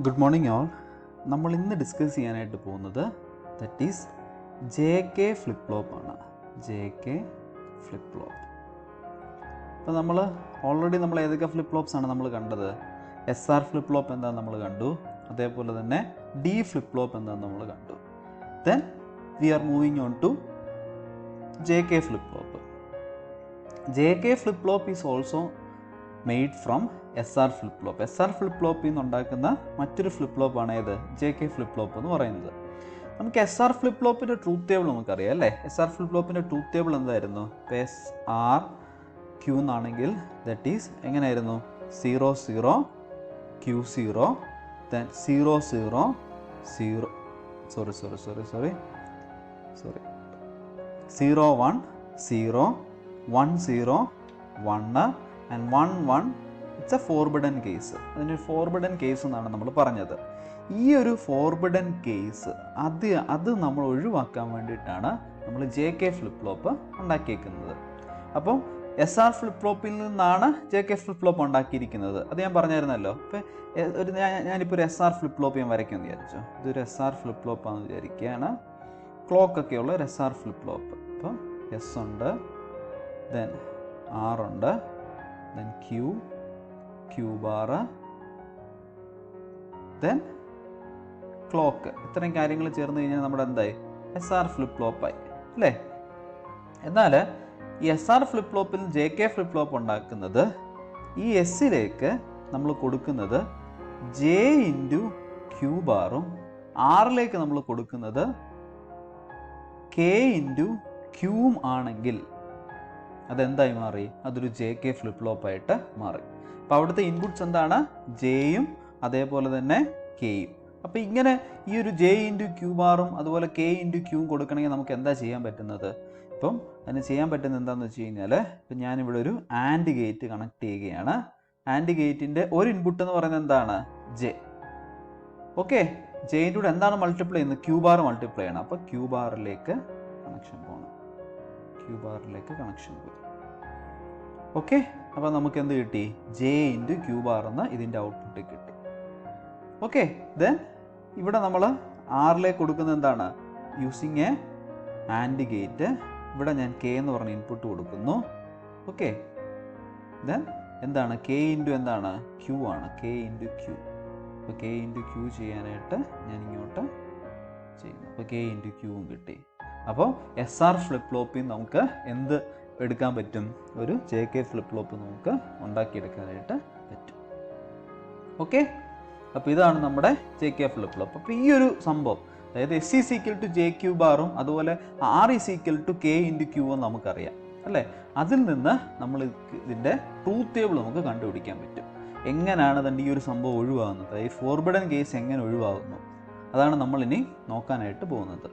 Good morning all. നമ്മൾ ഇന്ന് discuss ചെയ്യാനായിട്ട് പോകുന്നത് that is JK flip flop ആണ്. JK flip flop. അപ്പോൾ നമ്മൾ ഏതൊക്കെ ഫ്ലിപ്പ് ഫ്ലോപ്സ് ആണ് നമ്മൾ കണ്ടത്? SR ഫ്ലിപ്പ് ഫ്ലോപ്പ് എന്താണെന്ന് നമ്മൾ കണ്ടു, അതേപോലെ തന്നെ D ഫ്ലിപ്പ് ഫ്ലോപ്പ് എന്താണെന്ന് നമ്മൾ കണ്ടു. Then we are moving on to JK flip flop. JK flip flop is also made from SR flip flop. SR flip ഫ്ലോപ്പിൽ നിന്ന് ഉണ്ടാക്കുന്ന മറ്റൊരു ഫ്ലിപ്പ് ഫ്ലോപ്പാണ് ഏത്? JK ഫ്ലിപ്പ് ഫ്ലോപ്പ് എന്ന് പറയുന്നത്. നമുക്ക് SR ഫ്ലിപ്പ് ഫ്ലോപ്പിൻ്റെ ട്രൂത്ത് ടേബിൾ നമുക്കറിയാം അല്ലേ? SR ഫ്ലിപ്പ് ഫ്ലോപ്പിൻ്റെ ട്രൂത്ത് ടേബിൾ എന്തായിരുന്നു? SR Q എന്നാണെങ്കിൽ ദറ്റ് ഈസ് എങ്ങനെയായിരുന്നു? 0 0 Q0 then 0 0 0 sorry 0 1 0 1 0 1 and 1 1. It's A forbidden case. അതിനൊരു ഫോർബിഡൻ കേസ് എന്നാണ് നമ്മൾ പറഞ്ഞത്. ഈ ഒരു ഫോർബിഡൻ കേസ് അത് നമ്മൾ ഒഴിവാക്കാൻ വേണ്ടിയിട്ടാണ് നമ്മൾ JK ഫ്ലിപ്പ് ഫ്ലോപ്പ് ഉണ്ടാക്കിയിരിക്കുന്നത്. അപ്പോൾ SR ഫ്ലിപ്പ് ഫ്ലോപ്പിൽ നിന്നാണ് JK ഫ്ലിപ്പ് ഫ്ലോപ്പ് ഉണ്ടാക്കിയിരിക്കുന്നത്. അത് ഞാൻ പറഞ്ഞായിരുന്നല്ലോ. ഇപ്പോൾ ഞാനിപ്പോൾ ഒരു SR ഫ്ലിപ്പ് ഫ്ലോപ്പ് ഞാൻ വരയ്ക്കുമെന്ന് വിചാരിച്ചു. ഇതൊരു SR ഫ്ലിപ്പ് ഫ്ലോപ്പ് ആണെന്ന് വിചാരിക്കുകയാണ്. ക്ലോക്കൊക്കെ ഉള്ള ഒരു SR ഫ്ലിപ്പ് ഫ്ലോപ്പ്. അപ്പോൾ S ഉണ്ട്, ദെൻ R ഉണ്ട്, then Q bar, then clock. ഇത്രയും കാര്യങ്ങൾ ചേർന്ന് കഴിഞ്ഞാൽ നമ്മുടെ എന്തായി? SR ഫ്ലിപ്പ് ഫ്ലോപ്പായി അല്ലേ? എന്നാൽ ഈ SR ഫ്ലിപ്പ് ഫ്ലോപ്പിൽ JK ഫ്ലിപ്പ് ഫ്ലോപ്പ് ഉണ്ടാക്കുന്നത് ഈ എസ്സിലേക്ക് നമ്മൾ കൊടുക്കുന്നത് J ഇൻറ്റു Q ബാറും ആറിലേക്ക് നമ്മൾ കൊടുക്കുന്നത് K ഇൻറ്റു Qവും ആണെങ്കിൽ അതെന്തായി മാറി? അതൊരു JK ഫ്ലിപ്പ് ഫ്ലോപ്പായിട്ട് മാറി. അപ്പോൾ അവിടുത്തെ ഇൻപുട്ട്സ് എന്താണ്? ജെയും അതേപോലെ തന്നെ കെയും. അപ്പോൾ ഇങ്ങനെ ഈ ഒരു J ഇൻറ്റു Q ബാറും അതുപോലെ K ഇൻറ്റു Qവും കൊടുക്കണമെങ്കിൽ നമുക്ക് എന്താ ചെയ്യാൻ പറ്റുന്നത്? ഇപ്പം അതിന് ചെയ്യാൻ പറ്റുന്നത് എന്താണെന്ന് വെച്ച് കഴിഞ്ഞാൽ, ഇപ്പം ഞാനിവിടെ ഒരു ആൻഡ് ഗേറ്റ് കണക്ട് ചെയ്യുകയാണ്. ആൻഡ് ഗേറ്റിൻ്റെ ഒരു ഇൻപുട്ട് എന്ന് പറയുന്നത് എന്താണ്? J. ഓക്കെ, Jൻ്റെ കൂടെ എന്താണ് മൾട്ടിപ്ലൈ ചെയ്യുന്നത്? Q ബാർ മൾട്ടിപ്ലൈ ചെയ്യണം. അപ്പോൾ Q ബാറിലേക്ക് കണക്ഷൻ പോകണം. Q ബാറിലേക്ക് കണക്ഷൻ പോയി. ഓക്കെ, അപ്പോൾ നമുക്ക് എന്ത് കിട്ടി? J ഇൻറ്റു Q ബാർ എന്ന് ഇതിൻ്റെ ഔട്ട്പുട്ട് കിട്ടി. ഓക്കെ, ദെൻ ഇവിടെ നമ്മൾ ആറിലേക്ക് കൊടുക്കുന്നത് എന്താണ്? Using A and gate. ഇവിടെ ഞാൻ K എന്ന് പറഞ്ഞ ഇൻപുട്ട് കൊടുക്കുന്നു. ഓക്കെ, ദെൻ എന്താണ്? K ഇൻറ്റു എന്താണ്? Q ആണ്. K into Q. അപ്പോൾ K ഇൻറ്റു Q ചെയ്യാനായിട്ട് ഞാൻ ഇങ്ങോട്ട് ചെയ്യുന്നു. അപ്പോൾ K ഇൻറ്റു Qവും കിട്ടി. അപ്പോൾ SR ഫ്ലിപ്പ് ഫ്ലോപ്പിൽ നമുക്ക് എന്ത് എടുക്കാൻ പറ്റും? ഒരു JK ഫ്ലിപ്പ് ഫ്ലോപ്പ് നമുക്ക് ഉണ്ടാക്കിയെടുക്കാനായിട്ട് പറ്റും. ഓക്കെ, അപ്പോൾ ഇതാണ് നമ്മുടെ JK ഫ്ലിപ്പ് ഫ്ലോപ്പ്. അപ്പോൾ ഈ ഒരു സംഭവം, അതായത് S is equal to JQ ബാറും അതുപോലെ R is equal to K into Q എന്ന് നമുക്കറിയാം അല്ലേ? അതിൽ നിന്ന് നമ്മൾ ഇതിൻ്റെ ട്രൂത്ത് ടേബിൾ നമുക്ക് കണ്ടുപിടിക്കാൻ പറ്റും. എങ്ങനെയാണ് അതിൻ്റെ ഈ ഒരു സംഭവം ഒഴിവാകുന്നത്? ഈ ഫോർബിഡൻ കേസ് എങ്ങനെ ഒഴിവാകുന്നു? അതാണ് നമ്മളിനി നോക്കാനായിട്ട് പോകുന്നത്.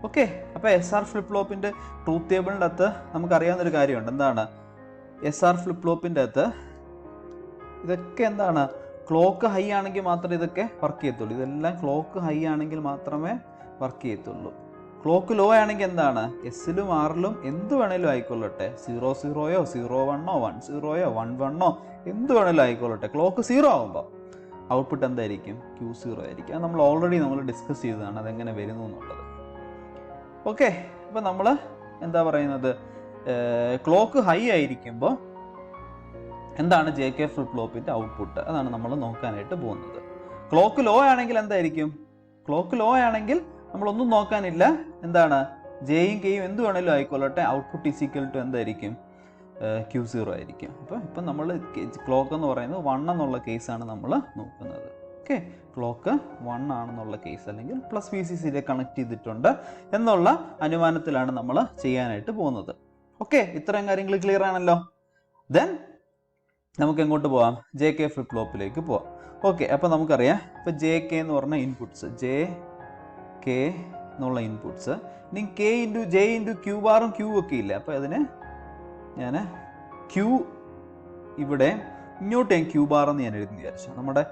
ഓക്കെ, അപ്പോൾ SR ഫ്ലിപ്പ് ഫ്ലോപ്പിൻ്റെ ട്രൂത്ത് ടേബിളിൻ്റെ അകത്ത് നമുക്കറിയാവുന്നൊരു കാര്യമുണ്ട്. എന്താണ്? SR ഫ്ലിപ്പ് ഫ്ലോപ്പിൻ്റെ അകത്ത് ഇതൊക്കെ എന്താണ്? ക്ലോക്ക് ഹൈ ആണെങ്കിൽ മാത്രമേ ഇതൊക്കെ വർക്ക് ചെയ്യത്തുള്ളൂ. ഇതെല്ലാം ക്ലോക്ക് ഹൈ ആണെങ്കിൽ മാത്രമേ വർക്ക് ചെയ്യത്തുള്ളൂ. ക്ലോക്ക് ലോ ആണെങ്കിൽ എന്താണ്? എസ്സിലും ആറിലും എന്ത് വേണേലും ആയിക്കൊള്ളട്ടെ, 0 0 0 1 1 0 1 1 എന്ത് വേണേലും ആയിക്കൊള്ളട്ടെ, ക്ലോക്ക് 0 ആകുമ്പോൾ ഔട്ട്പുട്ട് എന്തായിരിക്കും? Q0 ആയിരിക്കും. അത് നമ്മൾ ഡിസ്കസ് ചെയ്തതാണ് അതെങ്ങനെ വരുന്നു എന്നുള്ളത്. ഓക്കെ, ഇപ്പം നമ്മൾ എന്താ പറയുന്നത്? ക്ലോക്ക് ഹൈ ആയിരിക്കുമ്പോൾ എന്താണ് JK ഫ്ലിപ്പ് ഫ്ലോപ്പിൻ്റെ ഔട്ട്പുട്ട്? അതാണ് നമ്മൾ നോക്കാനായിട്ട് പോകുന്നത്. ക്ലോക്ക് ലോ ആണെങ്കിൽ എന്തായിരിക്കും? ക്ലോക്ക് ലോ ആണെങ്കിൽ നമ്മളൊന്നും നോക്കാനില്ല. എന്താണ്? Jയും Kയും എന്ത് വേണേലും ആയിക്കൊള്ളട്ടെ, ഔട്ട്പുട്ട് ഈസ് ഈക്വൽ ടു എന്തായിരിക്കും? Q0 ആയിരിക്കും. അപ്പോൾ ഇപ്പം നമ്മൾ ക്ലോക്ക് എന്ന് പറയുന്നത് 1 എന്നുള്ള കേസാണ് നമ്മൾ നോക്കുന്നത്. ഓക്കെ, ക്ലോക്ക് 1 ആണെന്നുള്ള കേസ്, അല്ലെങ്കിൽ പ്ലസ് VCCയിലേക്ക് കണക്ട് ചെയ്തിട്ടുണ്ട് എന്നുള്ള അനുമാനത്തിലാണ് നമ്മൾ ചെയ്യാനായിട്ട് പോകുന്നത്. ഓക്കെ, ഇത്രയും കാര്യങ്ങൾ ക്ലിയർ ആണല്ലോ? ദെൻ നമുക്ക് എങ്ങോട്ട് പോവാം? JK ഫ്ലിപ്പ് ഫ്ലോപ്പിലേക്ക് പോവാം. ഓക്കെ, അപ്പോൾ നമുക്കറിയാം ഇപ്പോൾ JK എന്ന് പറഞ്ഞ ഇൻപുട്ട്സ്, JK എന്നുള്ള ഇൻപുട്ട്സ്. ഇനി J ഇൻറ്റു Q ബാറും Q ഒക്കെ ഇല്ല. അപ്പോൾ അതിന് ഞാൻ Q ഇവിടെ ഇങ്ങോട്ട് ഞാൻ Q ബാർ എന്ന് ഞാൻ എഴുതി വിചാരിച്ചു. നമ്മുടെ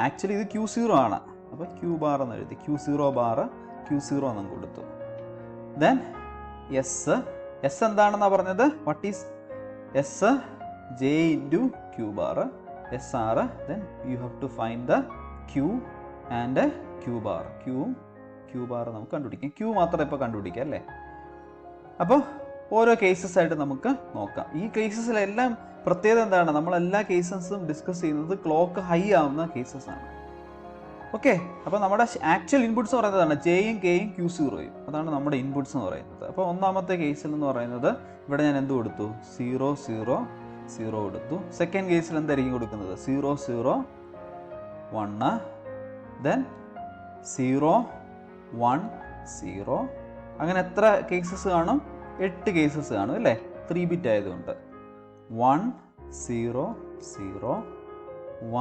ആക്ച്വലി ഇത് Q0 ആണ്. അപ്പോൾ Q ബാർ എന്ന് എഴുതി. Q0 ബാർ Q0 എന്ന് കൊടുത്തു. ദെൻ S എന്താണെന്നാണ് പറഞ്ഞത്? What is S? J into Q bar, SR, then you have to find the Q and Q bar. Q bar നമുക്ക് കണ്ടുപിടിക്കാം. ക്യൂ മാത്രം ഇപ്പോൾ കണ്ടുപിടിക്കാം അല്ലേ. അപ്പോൾ ഓരോ കേസസ് ആയിട്ട് നമുക്ക് നോക്കാം. ഈ കേസസിലെല്ലാം പ്രത്യേകത എന്താണ്? നമ്മളെല്ലാ കേസസും ഡിസ്കസ് ചെയ്യുന്നത് ക്ലോക്ക് ഹൈ ആവുന്ന കേസസ് ആണ്. ഓക്കെ, അപ്പോൾ നമ്മുടെ ആക്ച്വൽ ഇൻപുട്സ് പറയുന്നതാണ് ജെയും കെയും Q0യും. അതാണ് നമ്മുടെ ഇൻപുട്സ് എന്ന് പറയുന്നത്. അപ്പോൾ ഒന്നാമത്തെ കേസിൽ എന്ന് പറയുന്നത് ഇവിടെ ഞാൻ എന്ത് കൊടുത്തു? 0 0 0 കൊടുത്തു. സെക്കൻഡ് കേസിൽ എന്തായിരിക്കും കൊടുക്കുന്നത്? 0 0 1, ദെൻ 0 1 0. അങ്ങനെ എത്ര കേസസ് കാണും? 8 കേസസ് കാണും അല്ലേ, 3 ബിറ്റ് ആയതുകൊണ്ട്. 1 0 0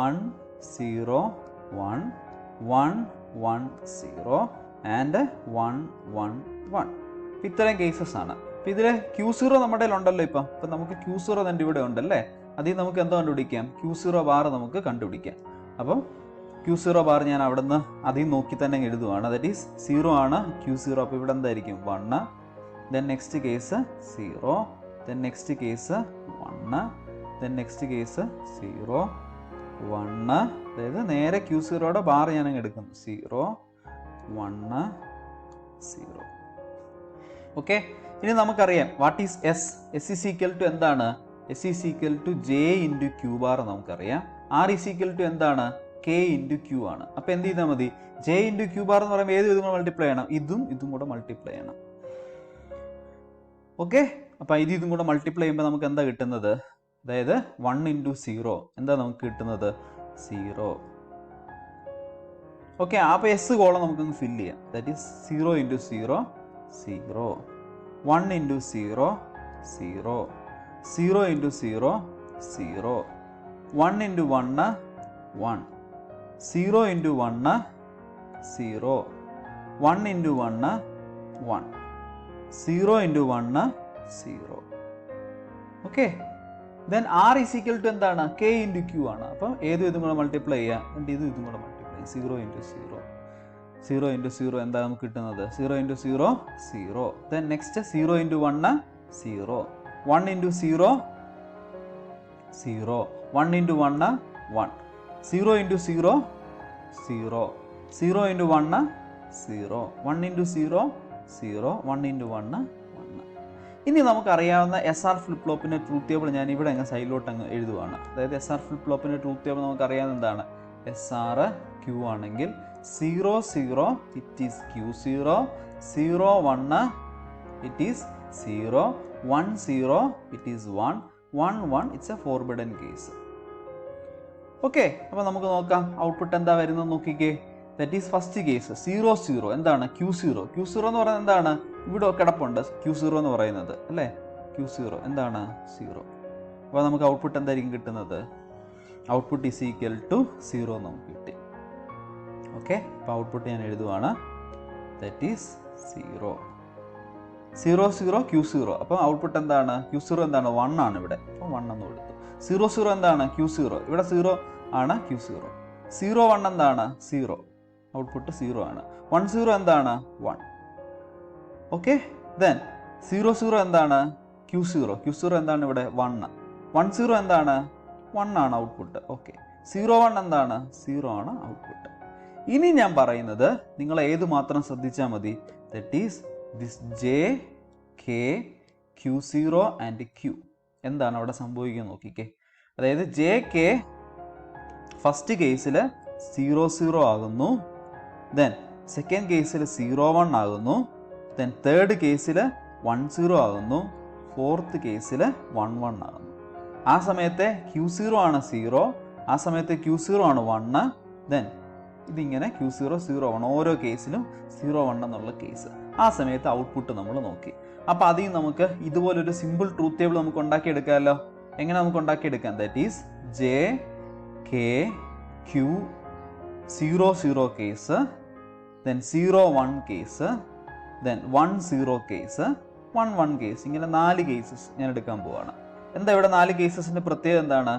1 0 1 1 1 0 ആൻഡ് 1 1 1. ഇത്രയും കേസസ് ആണ്. അപ്പം ഇതിൽ Q0 നമ്മുടെ ഉണ്ടല്ലോ. ഇപ്പം നമുക്ക് Q0 തന്നെ ഇവിടെ ഉണ്ടല്ലേ. അതിൽ നമുക്ക് എന്തോ കണ്ടുപിടിക്കാം? Q0 ബാർ നമുക്ക് കണ്ടുപിടിക്കാം. അപ്പം Q0 ബാർ ഞാൻ അവിടെ നിന്ന് അതിൽ നോക്കി തന്നെ എഴുതുവാണ്. ദാറ്റ് ഈസ് 0 ആണ് Q0. അപ്പോൾ ഇവിടെ എന്തായിരിക്കും? 1. Then next case 0, then next case 1, then next case 0 1. അതായത് നേരെ Q0യുടെ ബാർ ഞാൻ അങ്ങ് എടുക്കുന്നു. 0 1 0. ഓക്കെ, ഇനി നമുക്കറിയാം what is S. S is equal to എന്താണ്? S is equal to J into Q bar നമുക്കറിയാം. ആർ ഈസ് ഈക്വൽ ടു എന്താണ്? കെ ഇൻറ്റു ക്യൂ ആണ്. അപ്പോൾ എന്ത് ചെയ്താൽ മതി? ജെ ഇൻറ്റു ക്യൂ ബാർ എന്ന് പറയുമ്പോൾ ഇതും കൂടെ മൾട്ടിപ്ലൈ ചെയ്യണം. ഇതും കൂടെ മൾട്ടിപ്ലൈ ചെയ്യണം. ഓക്കെ, അപ്പോൾ ഇതും കൂടെ മൾട്ടിപ്ലൈ ചെയ്യുമ്പോൾ നമുക്ക് എന്താ കിട്ടുന്നത്? അതായത് 1 ഇൻറ്റു 0 എന്താ നമുക്ക് കിട്ടുന്നത്? 0. ഓക്കെ, അപ്പോൾ എസ് കോളം നമുക്കൊന്ന് ഫില്ല് ചെയ്യാം. That is 0 into 0 0, 1 into 0 0, 0 into 0 0, 1 into 1 1, 0 into 1 0, 1 into 1 1, 0 into 1 0. Okay, then R is equal to എന്താണ്? കെ ഇൻറ്റു ക്യൂ ആണ്. അപ്പം ഇതും കൂടെ മൾട്ടിപ്ലൈ ചെയ്യാം. എന്നിട്ട് ഇതും കൂടെ മൾട്ടിപ്ലൈ ചെയ്യാം. 0 ഇൻറ്റു 0 0 ഇൻറ്റു 0 എന്താ നമുക്ക് കിട്ടുന്നത്? 0 into 0 0. Then next 0 into 1 0, 1 into 0 0, 1 into 1 1, 0 into 0 0, 0 into 1 0, 1 into 0 0, 1 into 1 1. ഇനി നമുക്കറിയാവുന്ന എസ് ആർ ഫ്ലിപ്പ് ഫ്ലോപ്പിൻ്റെ ട്രൂത്ത് ടേബിൾ ഞാൻ ഇവിടെ അങ്ങ് സൈഡിലോട്ട് അങ്ങ് എഴുതുവാണ്. അതായത് എസ് ആർ ഫ്ലിപ്പ് ഫ്ലോപ്പിൻ്റെ ട്രൂത്ത് ടേബിൾ നമുക്കറിയാവുന്ന എന്താണ്? എസ് ആർ ക്യൂ ആണെങ്കിൽ 0 0 it is Q0, 0 1 it is 0, 1 0 it is 1, 1 1 it's A forbidden case. Okay, അപ്പോൾ നമുക്ക് നോക്കാം ഔട്ട്പുട്ട് എന്താ വരുന്നത് നോക്കിക്കേ. ദാറ്റ് ഈസ് ഫസ്റ്റ് കേസ് 0 0 എന്താണ്? Q0. Q0 എന്ന് പറയുന്നത് എന്താണ്? ഇവിടെ കിടപ്പുണ്ട് Q0 എന്ന് പറയുന്നത് അല്ലേ. Q0 എന്താണ്? 0. അപ്പോൾ നമുക്ക് ഔട്ട്പുട്ട് എന്തായിരിക്കും കിട്ടുന്നത്? ഔട്ട്പുട്ട് ഈസ് ഈക്വൽ ടു 0 നമുക്ക് കിട്ടി. ഓക്കെ, അപ്പോൾ ഔട്ട്പുട്ട് ഞാൻ എഴുതുവാണ്. That is 0 0 0 Q0. അപ്പോൾ ഔട്ട്പുട്ട് എന്താണ്? Q0 എന്താണ്? 1 ആണ് ഇവിടെ. അപ്പോൾ 1 എന്ന് കൊടുത്തു. 0 0 എന്താണ്? Q0. ഇവിടെ 0 ആണ് Q0. 0 1 എന്താണ്? 0. ഔട്ട്പുട്ട് 0 ആണ്. 1 0 എന്താണ്? 1. ഓക്കെ, ദെൻ 0 0 എന്താണ്? Q0. Q0 എന്താണ് ഇവിടെ? 1. 1 0 എന്താണ്? 1 ആണ് ഔട്ട്പുട്ട്. ഓക്കെ, 0 1 എന്താണ്? 0 ആണ് ഔട്ട്പുട്ട്. ഇനി ഞാൻ പറയുന്നത് നിങ്ങൾ ഏത് മാത്രം ശ്രദ്ധിച്ചാൽ മതി. That is this J K Q0 and Q. എന്താണ് അവിടെ സംഭവിക്കുക നോക്കിക്കേ. അതായത് ജെ കെ ഫസ്റ്റ് കേസിൽ 0 0 ആകുന്നു, ദെൻ സെക്കൻഡ് കേസിൽ 0 1 ആകുന്നു, ദെൻ തേർഡ് കേസിൽ 1 0 ആകുന്നു, ഫോർത്ത് കേസിൽ 1 1 ആകുന്നു. ആ സമയത്തെ Q0 ആണ് 0, ആ സമയത്ത് Q0 ആണ് 1, ദെൻ ഇതിങ്ങനെ Q0 0 1 ഓരോ കേസിലും 0 1 എന്നുള്ള കേസ്. ആ സമയത്ത് ഔട്ട്പുട്ട് നമ്മൾ നോക്കി. അപ്പോൾ അതിൽ നമുക്ക് ഇതുപോലൊരു സിമ്പിൾ ട്രൂത്ത് ടേബിൾ നമുക്ക് ഉണ്ടാക്കിയെടുക്കാമല്ലോ. എങ്ങനെ നമുക്ക് ഉണ്ടാക്കിയെടുക്കാം? That is J K Q 0 0 case, then 0 1 case, then 1 0 case, 1 1 case. ഇങ്ങനെ 4 കേസസ് ഞാൻ എടുക്കാൻ പോവാണ്. എന്താ ഇവിടെ 4 കേസസിൻ്റെ പ്രത്യേകത എന്താണ്?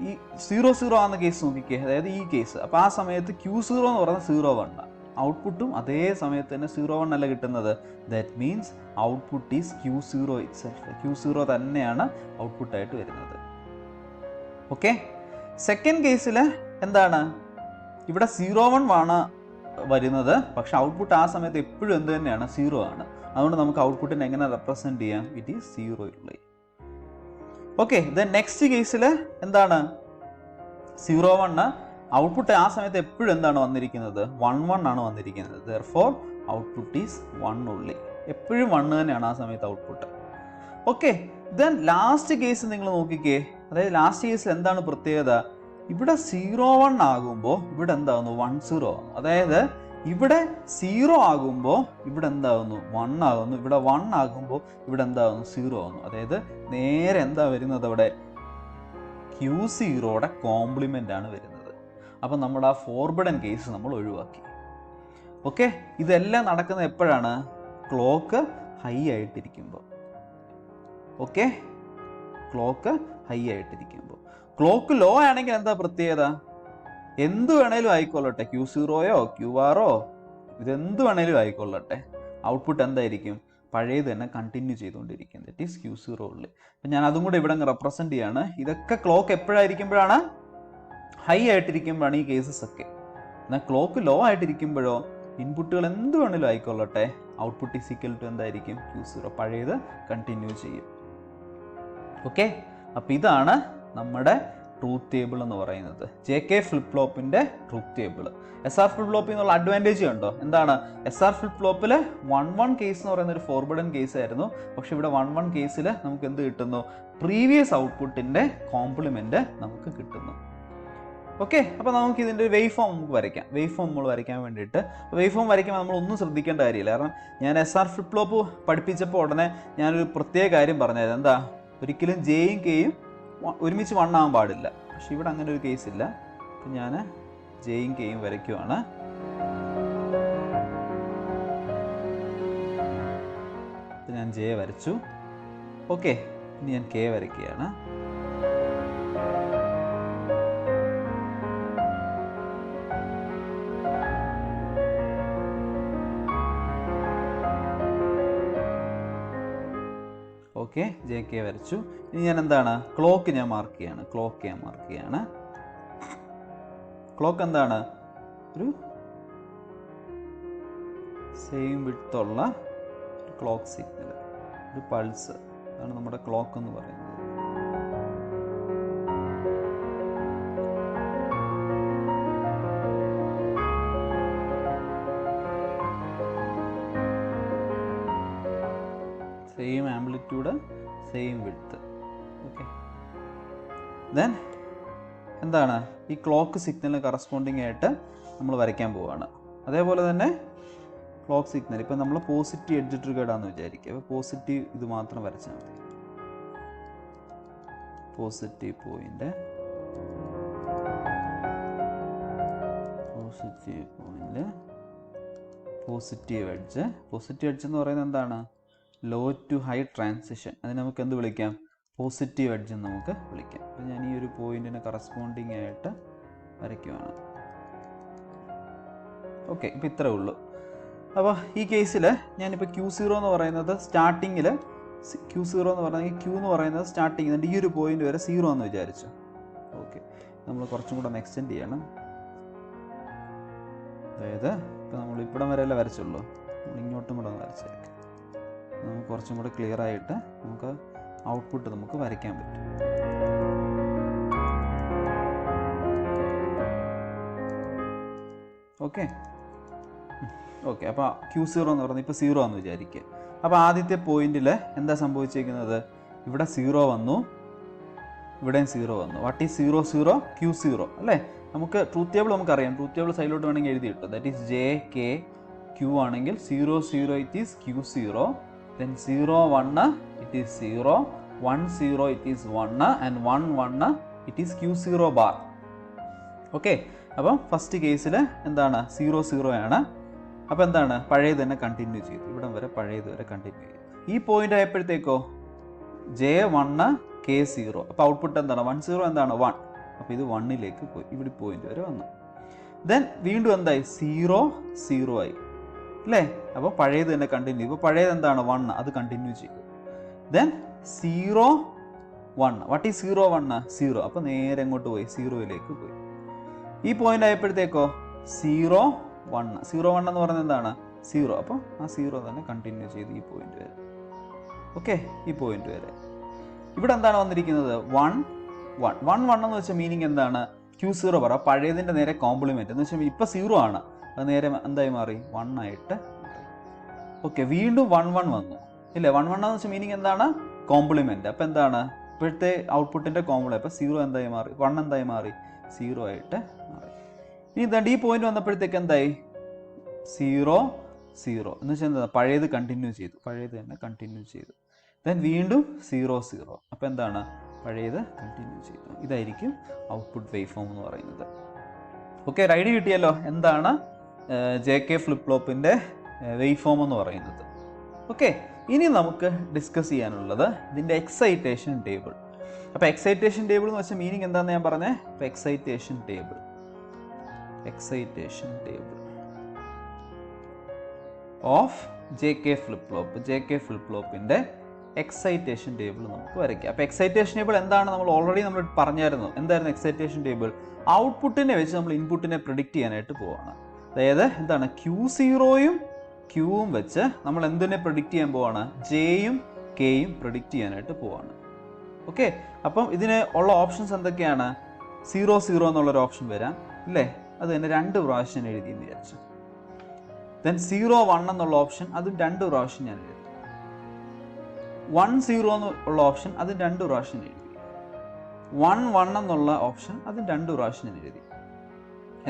ഈ 0 0 ആകുന്ന കേസ് നോക്കിക്കേ, അതായത് ഈ കേസ്. അപ്പോൾ ആ സമയത്ത് Q0 എന്ന് പറയുന്നത് 0 1. ഔട്ട്പുട്ടും അതേ സമയത്ത് തന്നെ 0 1 അല്ല കിട്ടുന്നത്. That means output is Q0 itself. Q0 തന്നെയാണ് ഔട്ട്പുട്ടായിട്ട് വരുന്നത്. ഓക്കെ, സെക്കൻഡ് കേസിൽ എന്താണ്? ഇവിടെ 0 1 ആണ് വരുന്നത്, പക്ഷെ ഔട്ട്പുട്ട് ആ സമയത്ത് എപ്പോഴും എന്ത് തന്നെയാണ് 0 ആണ്. അതുകൊണ്ട് നമുക്ക് ഔട്ട്പുട്ടിനെ എങ്ങനെ റെപ്രസെന്റ് ചെയ്യാം? ഇറ്റ് ഈസ് 0 ഉള്ളി. ഓക്കെ, ദെൻ നെക്സ്റ്റ് കേസിൽ എന്താണ് 0 1 ഔട്ട്പുട്ട് ആ സമയത്ത് എപ്പോഴും എന്താണ് വന്നിരിക്കുന്നത്? 1 1 ആണ് വന്നിരിക്കുന്നത്. ദെർഫോർ ഔട്ട്പുട്ട് ഈസ് 1 ഉള്ളി. എപ്പോഴും 1 തന്നെയാണ് ആ സമയത്ത് output. Okay, then last case നിങ്ങൾ നോക്കിക്കേ. അതായത് ലാസ്റ്റ് കേസിൽ എന്താണ് പ്രത്യേകത? ഇവിടെ 0 1 ആകുമ്പോൾ ഇവിടെ എന്താകുന്നു? 1 0 ആകുന്നു. അതായത് ഇവിടെ 0 ആകുമ്പോൾ ഇവിടെ എന്താകുന്നു? 1 ആകുന്നു. ഇവിടെ 1 ആകുമ്പോൾ ഇവിടെ എന്താകുന്നു? 0 ആകുന്നു. അതായത് നേരെ എന്താ വരുന്നത്? അവിടെ Q0യുടെ കോംപ്ലിമെൻ്റ് ആണ് വരുന്നത്. അപ്പം നമ്മുടെ ആ ഫോർബിഡൻ കേസ് നമ്മൾ ഒഴിവാക്കി. ഓക്കെ, ഇതെല്ലാം നടക്കുന്നത് എപ്പോഴാണ്? ക്ലോക്ക് ഹൈ ആയിട്ടിരിക്കുമ്പോൾ. ഓക്കെ, ക്ലോക്ക് ഹൈ ആയിട്ടിരിക്കുമ്പോൾ. ക്ലോക്ക് ലോ ആണെങ്കിൽ എന്താ പ്രത്യേകത? എന്ത് വേണേലും ആയിക്കൊള്ളട്ടെ, Q0യോ QR ഇതെന്ത് വേണേലും ആയിക്കൊള്ളട്ടെ, ഔട്ട്പുട്ട് എന്തായിരിക്കും? പഴയത് തന്നെ കണ്ടിന്യൂ ചെയ്തുകൊണ്ടിരിക്കും. ദറ്റ് ഈസ് Q0 ഉള്ളി. അപ്പം ഞാൻ അതും കൂടെ ഇവിടെ റെപ്രസെന്റ് ചെയ്യാണ്. ഇതൊക്കെ ക്ലോക്ക് എപ്പോഴായിരിക്കുമ്പോഴാണ്? ഹൈ ആയിട്ടിരിക്കുമ്പോഴാണ് ഈ കേസസ് ഒക്കെ. എന്നാൽ ക്ലോക്ക് ലോ ആയിട്ടിരിക്കുമ്പോഴോ ഇൻപുട്ടുകൾ എന്ത് വേണേലും ആയിക്കൊള്ളട്ടെ, ഔട്ട്പുട്ട് ഈസ് ഈക്വൽ ടു എന്തായിരിക്കും? Q0. പഴയത് കണ്ടിന്യൂ ചെയ്യും. ഓക്കെ, അപ്പം ഇതാണ് നമ്മുടെ ട്രൂത്ത് ടേബിൾ എന്ന് പറയുന്നത്. JK ഫ്ലിപ്പ് ഫ്ലോപ്പിന്റെ ട്രൂത്ത് ടേബിൾ. SR ഫ്ലിപ്പ് ഫ്ലോപ്പിൽ നിന്നുള്ള അഡ്വാൻറ്റേജ് കണ്ടോ? എന്താണ്? SR ഫ്ലിപ്പ് ഫ്ലോപ്പിൽ 1 1 കേസ് എന്ന് പറയുന്ന ഒരു ഫോർബിഡൻ കേസ് ആയിരുന്നു. പക്ഷെ ഇവിടെ 1 1 കേസിൽ നമുക്ക് എന്ത് കിട്ടുന്നു? പ്രീവിയസ് ഔട്ട്പുട്ടിന്റെ കോംപ്ലിമെന്റ് നമുക്ക് കിട്ടുന്നു. ഓക്കെ, അപ്പോൾ നമുക്ക് ഇതിൻ്റെ വേവ് ഫോം നമുക്ക് വരയ്ക്കാം. വേവ് ഫോം നമ്മൾ വരയ്ക്കാൻ വേണ്ടിയിട്ട് വേവ് ഫോം വരയ്ക്കുമ്പോൾ നമ്മൾ ഒന്നും ശ്രദ്ധിക്കേണ്ട കാര്യമില്ല. കാരണം ഞാൻ SR ഫ്ലിപ്പ് ഫ്ലോപ്പ് പഠിപ്പിച്ചപ്പോൾ ഉടനെ ഞാനൊരു പ്രത്യേക കാര്യം പറഞ്ഞത് എന്താ? ഒരിക്കലും ജെയും കെയും ഒരുമിച്ച് 1 ആവാൻ പാടില്ല. പക്ഷെ ഇവിടെ അങ്ങനെ ഒരു കേസ് ഇല്ല. അപ്പം ഞാൻ ജെയും കെയും വരയ്ക്കുവാണ്. ഞാൻ ജെ വരച്ചു. ഓക്കെ, ഇനി ഞാൻ കെ വരയ്ക്കുകയാണ്. ഓക്കെ, JK വരച്ചു. ഇനി ഞാൻ എന്താണ്? ക്ലോക്ക് ഞാൻ മാർക്ക് ചെയ്യാണ്. ക്ലോക്ക് എന്താണ്? ഒരു സെയിം വിഡ്ത്തുള്ള ക്ലോക്ക് സിഗ്നൽ, ഒരു പൾസ്. അതാണ് നമ്മുടെ ക്ലോക്ക് എന്ന് പറയുന്നത്. Same amplitude, same width. Okay, then എന്താണ്? ഈ ക്ലോക്ക് സിഗ്നലിന് കറസ്പോണ്ടിങ് ആയിട്ട് നമ്മൾ വരയ്ക്കാൻ പോവുകയാണ്. അതേപോലെ തന്നെ ക്ലോക്ക് സിഗ്നൽ ഇപ്പം നമ്മൾ പോസിറ്റീവ് എഡ്ജ് ട്രിഗേർഡാന്ന് വിചാരിക്കുക. അപ്പോൾ പോസിറ്റീവ് ഇത് മാത്രം വരച്ചാൽ മതി. Positive point, positive edge. Positive edge എന്ന് പറയുന്നത് എന്താണ്? Low to high transition. അതിന് നമുക്ക് എന്ത് വിളിക്കാം? പോസിറ്റീവ് എഡ്ജ് എന്ന് നമുക്ക് വിളിക്കാം. അപ്പോൾ ഞാൻ ഈ ഒരു പോയിന്റിന് കറസ്പോണ്ടിങ് ആയിട്ട് വരയ്ക്കുവാണ്. ഓക്കെ, ഇപ്പം ഇത്രേ ഉള്ളൂ. അപ്പോൾ ഈ കേസിൽ ഞാനിപ്പോൾ Q0 എന്ന് പറയുന്നത് സ്റ്റാർട്ടിങ്ങിൽ Q0 എന്ന് പറഞ്ഞാൽ Q എന്ന് പറയുന്നത് സ്റ്റാർട്ടിങ് ഈ ഒരു പോയിന്റ് വരെ 0 എന്ന് വിചാരിച്ചു. ഓക്കെ, നമ്മൾ കുറച്ചും കൂടെ ഒന്ന് എക്സ്റ്റെൻഡ് ചെയ്യണം. അതായത് ഇപ്പോൾ നമ്മൾ ഇവിടം വരെയല്ലേ വരച്ചുള്ളൂ, നമ്മൾ ഇങ്ങോട്ടും കൂടെ ഒന്ന് വരച്ചേക്കാം. നമുക്ക് കുറച്ചും കൂടെ ക്ലിയർ ആയിട്ട് നമുക്ക് ഔട്ട്പുട്ട് നമുക്ക് വരയ്ക്കാൻ പറ്റും. ഓക്കെ, അപ്പോൾ Q0 എന്ന് പറയുന്നത് ഇപ്പോൾ 0 എന്ന് വിചാരിക്കുക. അപ്പോൾ ആദ്യത്തെ പോയിന്റിൽ എന്താ സംഭവിച്ചിരിക്കുന്നത്? ഇവിടെ 0 വന്നു, ഇവിടെയും 0 വന്നു. What is 0 0? Q0 അല്ലേ? നമുക്ക് ട്രൂത്ത് ടേബിൾ നമുക്കറിയാം. ട്രൂത്ത് ടേബിൾ സൈഡിലോട്ട് വേണമെങ്കിൽ എഴുതി കിട്ടും. ദാറ്റ് ഈസ് JK Q ആണെങ്കിൽ 0 0 it is Q0, then 0 1 it is 0, 1 0 it is 1 and 1 1 it is Q0 bar. Okay, അപ്പം ഫസ്റ്റ് കേസിൽ എന്താണ്? 0 0 ആണ്. അപ്പോൾ എന്താണ്? പഴയത് തന്നെ കണ്ടിന്യൂ ചെയ്തു. ഇവിടം വരെ പഴയത് വരെ കണ്ടിന്യൂ ചെയ്തു. ഈ പോയിന്റ് ആയപ്പോഴത്തേക്കോ J1 K0. അപ്പോൾ ഔട്ട്പുട്ട് എന്താണ്? 1 0 എന്താണ്? 1. അപ്പോൾ ഇത് 1ലേക്ക് പോയി, ഇവിടെ പോയിന്റ് വരെ വന്നു. ദെൻ വീണ്ടും എന്തായി? 0 0 ആയി അല്ലേ? അപ്പോൾ പഴയത് തന്നെ കണ്ടിന്യൂ. ഇപ്പോൾ പഴയത് എന്താണ്? 1, അത് കണ്ടിന്യൂ ചെയ്തു. ദെൻ 0 1. What is 0 1? 0. അപ്പോൾ നേരെ എങ്ങോട്ട് പോയി? 0യിലേക്ക് പോയി. ഈ പോയിന്റ് ആയപ്പോഴത്തേക്കോ 0 1 0 1 എന്ന് പറയുന്നത് എന്താണ് 0. അപ്പോൾ ആ 0 തന്നെ കണ്ടിന്യൂ ചെയ്ത് ഈ പോയിന്റ് വരെ. ഓക്കെ, ഈ പോയിന്റ് വരെ. ഇവിടെ എന്താണ് വന്നിരിക്കുന്നത് 1 1 1 1 എന്ന് വെച്ചാൽ മീനിങ് എന്താണ് Q0 പറ പഴയതിൻ്റെ നേരെ കോംപ്ലിമെന്റ് എന്ന് വെച്ചാൽ ഇപ്പം 0 ആണ്, അത് നേരെ എന്തായി മാറി 1 ആയിട്ട്. ഓക്കെ, വീണ്ടും 1 1 വന്നു ഇല്ലേ. 1 1 എന്ന് വെച്ചാൽ മീനിങ് എന്താണ് കോംപ്ലിമെന്റ്. അപ്പം എന്താണ് ഇപ്പോഴത്തെ ഔട്ട്പുട്ടിന്റെ കോംപ്ലിമെന്റ്. അപ്പം 0 എന്തായി മാറി 1 എന്തായി മാറി 0 ആയിട്ട് മാറി. ഇനി എന്താണ്ട് ഈ പോയിന്റ് വന്നപ്പോഴത്തേക്ക് എന്തായി 0 0 എന്ന് വെച്ചാൽ എന്താ പഴയത് കണ്ടിന്യൂ ചെയ്തു, പഴയത് തന്നെ കണ്ടിന്യൂ ചെയ്തു. ദെൻ വീണ്ടും 0 0. അപ്പം എന്താണ് പഴയത് കണ്ടിന്യൂ ചെയ്തു. ഇതായിരിക്കും ഔട്ട്പുട്ട് വേവ് ഫോം എന്ന് പറയുന്നത്. ഓക്കെ, ഒരു ഐഡിയ കിട്ടിയല്ലോ എന്താണ് JK ഫ്ലിപ്പ് ഫ്ലോപ്പിൻ്റെ വേവ് ഫോം എന്ന് പറയുന്നത്. ഓക്കെ, ഇനി നമുക്ക് ഡിസ്കസ് ചെയ്യാനുള്ളത് ഇതിൻ്റെ എക്സൈറ്റേഷൻ ടേബിൾ. അപ്പോൾ എക്സൈറ്റേഷൻ ടേബിൾ എന്ന് വെച്ചാൽ മീനിങ് എന്താണെന്ന് ഞാൻ പറഞ്ഞേ. അപ്പോൾ excitation table of JK flip flop, JK flip ഫ്ലോപ്പിൻ്റെ എക്സൈറ്റേഷൻ ടേബിൾ നമുക്ക് വരയ്ക്കാം. അപ്പോൾ എക്സൈറ്റേഷൻ ടേബിൾ എന്താണ് നമ്മൾ ഓൾറെഡി പറഞ്ഞായിരുന്നു. എന്തായിരുന്നു എക്സൈറ്റേഷൻ ടേബിൾ? ഔട്ട്പുട്ടിനെ വെച്ച് നമ്മൾ ഇൻപുട്ടിനെ പ്രിഡിക്റ്റ് ചെയ്യാനായിട്ട് പോവാണ്. അതായത് എന്താണ് Q0യും Qവും വെച്ച് നമ്മൾ എന്തിനെ പ്രിഡിക്റ്റ് ചെയ്യാൻ പോവാണ്? Jയും Kയും പ്രിഡിക്റ്റ് ചെയ്യാനായിട്ട് പോവാണ്. ഓക്കെ, അപ്പം ഇതിന് ഉള്ള ഓപ്ഷൻസ് എന്തൊക്കെയാണ്? 0 0 എന്നുള്ളൊരു ഓപ്ഷൻ വരാം അല്ലേ, അത് തന്നെ 2 പ്രാവശ്യം എഴുതിയെന്ന് വിചാരിച്ചു. ദെൻ 0 1 എന്നുള്ള ഓപ്ഷൻ അതും 2 പ്രാവശ്യം ഞാൻ എഴുതി. 1 0 എന്നുള്ള ഓപ്ഷൻ അതും 2 പ്രാവശ്യം എഴുതി. 1 1 എന്നുള്ള ഓപ്ഷൻ അതും 2 പ്രാവശ്യം ഞാൻ എഴുതി.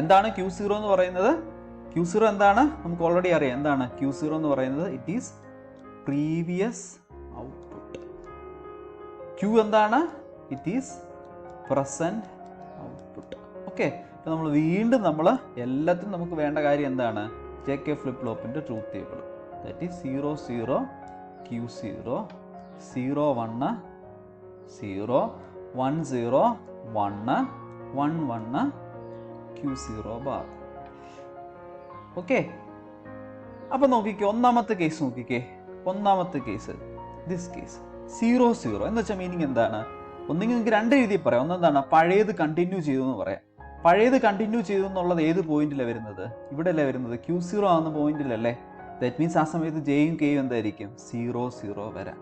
എന്താണ് Q0 എന്ന് പറയുന്നത്? Q0 എന്താണ് നമുക്ക് ഓൾറെഡി അറിയാം. എന്താണ് Q0 എന്ന് പറയുന്നത്? It is previous output. Q എന്താണ്? It is present output. Okay, അപ്പോൾ നമ്മൾ വീണ്ടും എല്ലാത്തിനും നമുക്ക് വേണ്ട കാര്യം എന്താണ്? JK ഫ്ലിപ്പ് ഫ്ലോപ്പിൻ്റെ truth table. That is 0 0 Q0 0 1 0 1 0 1 1 1 Q0 bar. Okay, അപ്പം നോക്കിക്കേ ഒന്നാമത്തെ കേസ് നോക്കിക്കേ. ഒന്നാമത്തെ കേസ് ദിസ് കേസ് 0 0 എന്ന് വെച്ചാൽ മീനിങ് എന്താണ്? ഒന്നെങ്കിൽ നിങ്ങൾക്ക് 2 രീതിയിൽ പറയാം. ഒന്നെന്താണ് പഴയത് കണ്ടിന്യൂ ചെയ്തു എന്ന് പറയാം. പഴയത് കണ്ടിന്യൂ ചെയ്തു എന്നുള്ളത് ഏത് പോയിന്റിലാണ് വരുന്നത്? ഇവിടെ അല്ലേ വരുന്നത്, Q0 ആവുന്ന പോയിന്റിലല്ലേ. ദാറ്റ് മീൻസ് ആ സമയത്ത് Jയും Kയും എന്തായിരിക്കും 0 0 വരാം.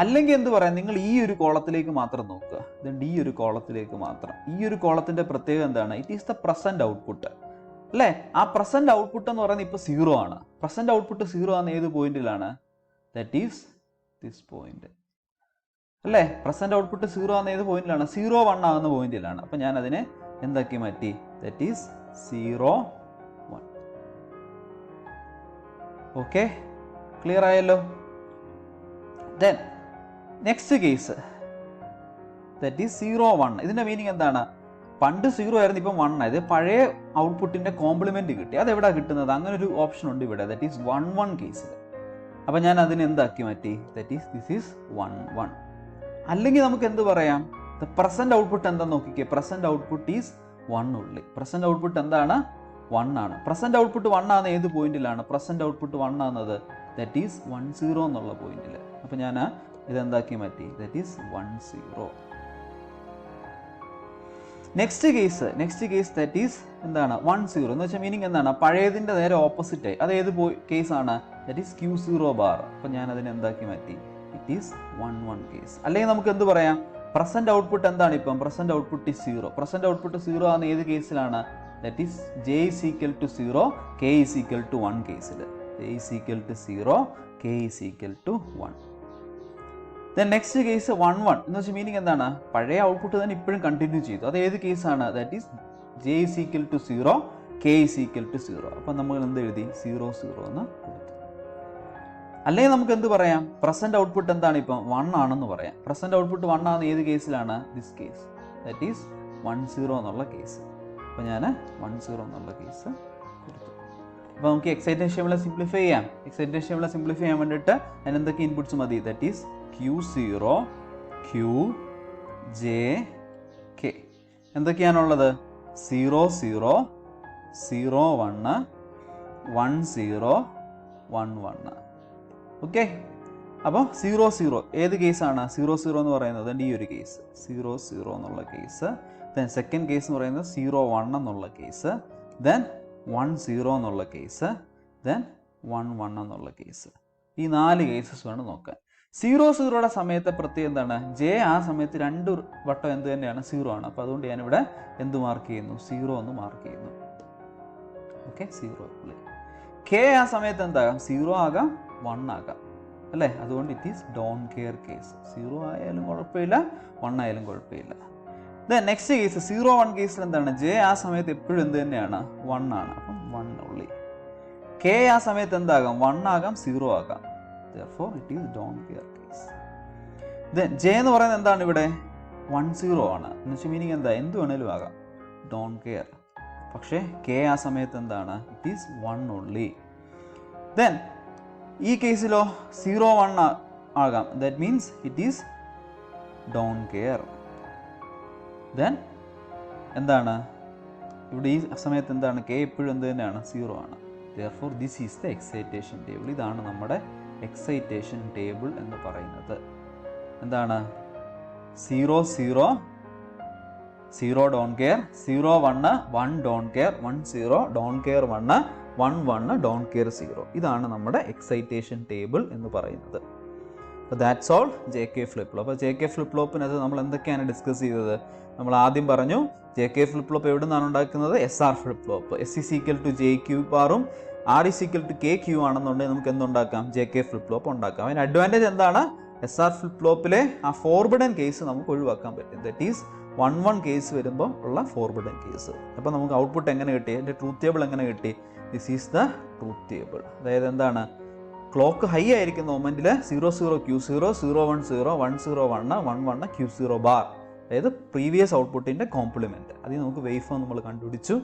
അല്ലെങ്കിൽ എന്ത് പറയാം, നിങ്ങൾ ഈ ഒരു കോളത്തിലേക്ക് മാത്രം നോക്കുക. ദെൻ ഈ ഒരു കോളത്തിലേക്ക് മാത്രം. ഈ ഒരു കോളത്തിന്റെ പ്രത്യേകത എന്താണ്? It is the present output അല്ലേ. ആ പ്രസന്റ് ഔട്ട്പുട്ട് എന്ന് പറയുന്നത് ഇപ്പോൾ 0 ആണ്. പ്രസന്റ് ഔട്ട്പുട്ട് 0 ആണ് ഏത് പോയിന്റിലാണ്? ദാറ്റ് ഈസ് ദിസ് പോയിന്റ് അല്ലേ. പ്രസന്റ് ഔട്ട്പുട്ട് 0 ആണ് ഏത് പോയിന്റിലാണ്? 0 1 ആകുന്ന പോയിന്റിലാണ്. അപ്പം ഞാൻ അതിനെ എന്താക്കി മാറ്റി? That is 0 1. ഓക്കെ, ക്ലിയർ ആയല്ലോ. Then next case that is 0 1. ഇതിന്റെ മീനിങ് എന്താണ്? പണ്ട് 0 ആയിരുന്നു, ഇപ്പം 1 ആയത്. പഴയ ഔട്ട്പുട്ടിന്റെ കോംപ്ലിമെന്റ് കിട്ടി. അതെവിടാ കിട്ടുന്നത്? അങ്ങനെ ഒരു ഓപ്ഷൻ ഉണ്ട് ഇവിടെ. ദാറ്റ് ഈസ് 1 1 കേസിൽ. അപ്പം ഞാൻ അതിനെ എന്താക്കി മാറ്റി? That is this is 1 1. അല്ലെങ്കിൽ നമുക്ക് എന്ത് പറയാം? ദ പ്രസന്റ് ഔട്ട്പുട്ട് എന്താ നോക്കിക്കേ. പ്രസന്റ് ഔട്ട്പുട്ട് ഈസ് 1 ഉള്ളി. പ്രസന്റ് ഔട്ട്പുട്ട് എന്താണ്? 1 ആണ്. പ്രസന്റ് ഔട്ട്പുട്ട് 1 ആണ് ഏത് പോയിന്റിലാണ്? പ്രസന്റ് ഔട്ട്പുട്ട് 1 ആകുന്നത് ദാറ്റ് ഈസ് 1 0 എന്നുള്ള പോയിന്റിൽ. അപ്പം ഞാൻ ഇതെന്താക്കി മാറ്റി? That is 1 0. Next case that is എന്താണ്? 1 0 എന്ന് വെച്ചാൽ മീനിങ് എന്താണ്? പഴയതിൻ്റെ നേരെ ഓപ്പോസിറ്റ് ആയി. അത് ഏത് കേസാണ്? That is Q0 bar. അപ്പം ഞാൻ അതിനെ എന്താക്കി മാറ്റി? It is 1 1 case. അല്ലെങ്കിൽ നമുക്ക് എന്ത് പറയാം? പ്രസന്റ് ഔട്ട്പുട്ട് എന്താണ് ഇപ്പം? Present output is 0. Present output 0 ആണ് ഏത് കേസിലാണ്? That is J is equal to 0 K is equal to 1 കേസിൽ. J is equal to 0 K is equal to 1. Then next case 1 1 എന്ന് വെച്ചാൽ മീനിങ് എന്താണ്? പഴയ ഔട്ട്പുട്ട് തന്നെ ഇപ്പോഴും കണ്ടിന്യൂ ചെയ്തു. അത് ഏത് കേസാണ്? That is J is equal to 0 K is equal to 0. അപ്പം നമ്മൾ എന്ത് എഴുതി? 0 0 എന്ന് കൊടുത്തു. അല്ലെങ്കിൽ നമുക്ക് എന്ത് പറയാം? പ്രസന്റ് ഔട്ട്പുട്ട് എന്താണ് ഇപ്പം? 1 ആണെന്ന് പറയാം. പ്രസന്റ് ഔട്ട്പുട്ട് 1 ആണ് ഏത് കേസിലാണ്? This case. ദാറ്റ് ഈസ് 1 0 എന്നുള്ള കേസ്. അപ്പോൾ ഞാൻ 1 0 എന്നുള്ള കേസ് കൊടുത്തു. അപ്പോൾ നമുക്ക് എക്സൈറ്റേഷൻ ടേബിളെ സിംപ്ലിഫൈ ചെയ്യാം. എക്സൈറ്റേഷൻ ടേബിളെ സിംപ്ലിഫൈ ചെയ്യാൻ വേണ്ടിയിട്ട് അതിന് എന്തൊക്കെ ഇൻപുട്സ് മതി? That is Q0 Q J K. എന്തൊക്കെയാണുള്ളത്? 0 0 0 1 1 0 1 1. Okay, അപ്പോൾ 0 0 ഏത് കേസാണ്? 0 0 എന്ന് പറയുന്നത് ഈ ഒരു കേസ് 0 0 എന്നുള്ള കേസ്. ദെൻ സെക്കൻഡ് കേസ് എന്ന് പറയുന്നത് 0-1 എന്നുള്ള കേസ്, ദെൻ 1-0 എന്നുള്ള കേസ്, ദെൻ 1-1 എന്നുള്ള കേസ്. ഈ 4 കേസസ് വേണം നോക്കാൻ. 0-0യുടെ സമയത്തെ പ്രത്യേകം എന്താണ്? ജെ ആ സമയത്ത് 2 വട്ടം എന്ത് തന്നെയാണ്? 0 ആണ്. അപ്പോൾ അതുകൊണ്ട് ഞാനിവിടെ എന്ത് മാർക്ക് ചെയ്യുന്നു? 0 എന്ന് മാർക്ക് ചെയ്യുന്നു. ഓക്കെ, 0. കെ ആ സമയത്ത് എന്താകാം? 0 ആകാം, 1 ആകാം, അല്ലേ? അതുകൊണ്ട് it is don't care case. 0 ആയാലും കുഴപ്പമില്ല, 1 ആയാലും കുഴപ്പമില്ല. ദെൻ നെക്സ്റ്റ് കേസ് 0-1 കേസിൽ എന്താണ്? ജെ ആ സമയത്ത് എപ്പോഴും എന്ത് തന്നെയാണ്? 1 ആണ്. അപ്പം 1 ഉള്ളി. കെ ആ സമയത്ത് എന്താകാം? 1 ആകാം, 0 ആകാം. Therefore it is don't care case. Then J എന്ന് പറയുന്നത് എന്താണ് ഇവിടെ? 1-0 ആണ്. എന്ന് വെച്ചാൽ മീനിങ് എന്താ? എന്ത് വേണേലും ആകാം, don't care. പക്ഷേ K ആ സമയത്ത് എന്താണ്? It is 1 only. Then ഈ കേസിലോ 0-1 ആകാം. That means it is don't care. Then എന്താണ് ഇവിടെ ഈ സമയത്ത് എന്താണ്? K എപ്പോഴും എന്ത് തന്നെയാണ്? 0 ആണ്. Therefore this is the excitation table. ഇതാണ് നമ്മുടെ എക്സൈറ്റേഷൻ ടേബിൾ എന്ന് പറയുന്നത്. എന്താണ്? 0-0, 0 don't care, 0-1, 1 don't care, 1-0 don't care 1, 1-1 don't care 0. ഇതാണ് നമ്മുടെ എക്സൈറ്റേഷൻ ടേബിൾ എന്ന് പറയുന്നത്. അപ്പോൾ that's all J K flip flop. അപ്പോൾ ജെ കെ ഫ്ലിപ്പ് ഫ്ലോപ്പിനകത്ത് നമ്മൾ എന്തൊക്കെയാണ് ഡിസ്കസ് ചെയ്തത്? നമ്മൾ ആദ്യം പറഞ്ഞു ജെ കെ ഫ്ലിപ്പ് ഫ്ലോപ്പ് എവിടെ നിന്നാണ് ഉണ്ടാക്കുന്നത്? S R flip flop. S is equal to J Q ബാറും R is equal to K Q ആണെന്നുണ്ടെങ്കിൽ നമുക്ക് എന്തുണ്ടാക്കാം? ജെ കെ ഫ്ലിപ്പ് ഫ്ലോപ്പ് ഉണ്ടാക്കാം. അതിന് അഡ്വാൻറ്റേജ് എന്താണ്? എസ് ആർ ഫ്ലിപ്പ് ഫ്ലോപ്പിലെ ആ ഫോർബിഡൻ കേസ് നമുക്ക് ഒഴിവാക്കാൻ പറ്റും. ദറ്റ് ഈസ് 1-1 കേസ് വരുമ്പോൾ ഉള്ള ഫോർബിഡൻ കേസ്. അപ്പോൾ നമുക്ക് ഔട്ട്പുട്ട് എങ്ങനെ കിട്ടി? അതിൻ്റെ ട്രൂത്ത് ടേബിൾ എങ്ങനെ കിട്ടി? This is the truth table. അതായത് എന്താണ്? ക്ലോക്ക് ഹൈ ആയിരിക്കുന്ന മൊമെന്റിൽ 0-0 Q0, 0-1-0, 1-0-1, 1-1 Q0 ബാർ, അതായത് പ്രീവിയസ് ഔട്ട്പുട്ടിന്റെ കോംപ്ലിമെന്റ്. അതിൽ നമുക്ക് വേവ് ഫോം നമ്മൾ കണ്ടുപിടിച്ചു.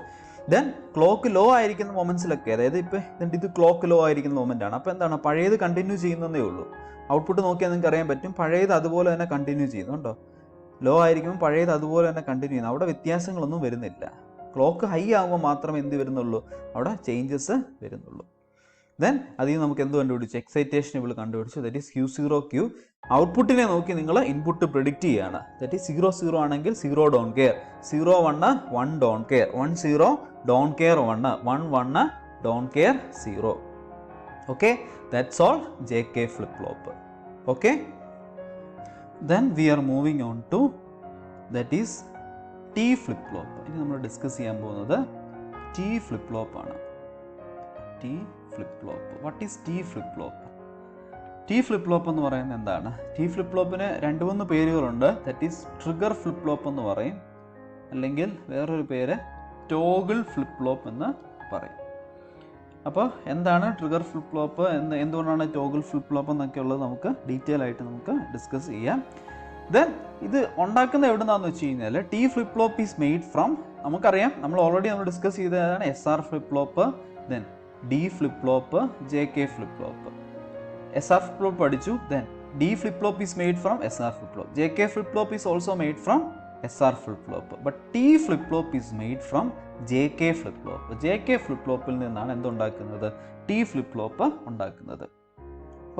ദെൻ ക്ലോക്ക് ലോ ആയിരിക്കുന്ന മൊമെന്റ്സിലൊക്കെ, അതായത് ഇപ്പം ഇത് ക്ലോക്ക് ലോ ആയിരിക്കുന്ന മൊമെന്റ് ആണ്. അപ്പോൾ എന്താണ്? പഴയത് കണ്ടിന്യൂ ചെയ്യുന്നതേ ഉള്ളൂ. ഔട്ട്പുട്ട് നോക്കിയാൽ നിങ്ങൾക്ക് അറിയാൻ പറ്റും, പഴയത് അതുപോലെ തന്നെ കണ്ടിന്യൂ ചെയ്യുന്നുണ്ടോ? ലോ ആയിരിക്കുമ്പോൾ പഴയത് അതുപോലെ തന്നെ കണ്ടിന്യൂ ചെയ്യുന്നു. അവിടെ വ്യത്യാസങ്ങളൊന്നും വരുന്നില്ല. ക്ലോക്ക് ഹൈ ആകുമ്പോൾ മാത്രമേ എന്ത് വരുന്നുള്ളൂ? അവിടെ ചേഞ്ചസ് വരുന്നുള്ളൂ. ദെൻ അതിൽ നമുക്ക് എന്ത് കണ്ടുപിടിച്ചു? എക്സൈറ്റേഷൻ ഇവിടെ കണ്ടുപിടിച്ചു. That is Q0Q. ഔട്ട്പുട്ടിനെ നോക്കി നിങ്ങൾ ഇൻപുട്ട് പ്രിഡിക്റ്റ് ചെയ്യുകയാണ്. ദറ്റ് ഈസ് 0-0 ആണെങ്കിൽ 0 don't care, 0-1 1 don't care, 1-0 don't care 1, 1-1 don't care 0. Okay, that's all JK flip flop. Okay, then we are moving on to that is T flip flop. ഇനി നമ്മൾ discuss ചെയ്യാൻ പോകുന്നത് T flip flop ആണ്. T flip flop. What is T flip flop? T flip flop എന്ന് പറയുന്നത് എന്താണ്? T flip ഫ്ലോപ്പിന് 2-3 പേരുകളുണ്ട്. That is trigger flip flop എന്ന് പറയും, അല്ലെങ്കിൽ വേറൊരു പേര് ടോഗിൾ ഫ്ലിപ്പ് ഫ്ലോപ്പ് എന്ന് പറയും. അപ്പോൾ എന്താണ് ട്രിഗർ ഫ്ലിപ്പ് ഫ്ലോപ്പ്, എന്തുകൊണ്ടാണ് ടോഗിൾ ഫ്ലിപ്പ് ഫ്ലോപ്പ് എന്നൊക്കെ ഉള്ളത് നമുക്ക് ഡീറ്റെയിൽ ആയിട്ട് നമുക്ക് ഡിസ്കസ് ചെയ്യാം. ദെൻ ഇത് ഉണ്ടാക്കുന്ന എവിടെ നിന്നാന്ന് വെച്ച് കഴിഞ്ഞാൽ T flip flop is made from, നമുക്കറിയാം, നമ്മൾ ഓൾറെഡി ഡിസ്കസ് ചെയ്തതാണ് SR flip flop, then D flip flop, JK flip flop. SR flip flop പഠിച്ചു. Then D flip flop is made from SR flip flop. JK flip flop is also made from SR flip flop. But T flip flop is made from JK flip flop. JK flip ഫ്ലോപ്പിൽ നിന്നാണ് എന്തുണ്ടാക്കുന്നത്? T flip flop ഉണ്ടാക്കുന്നത്.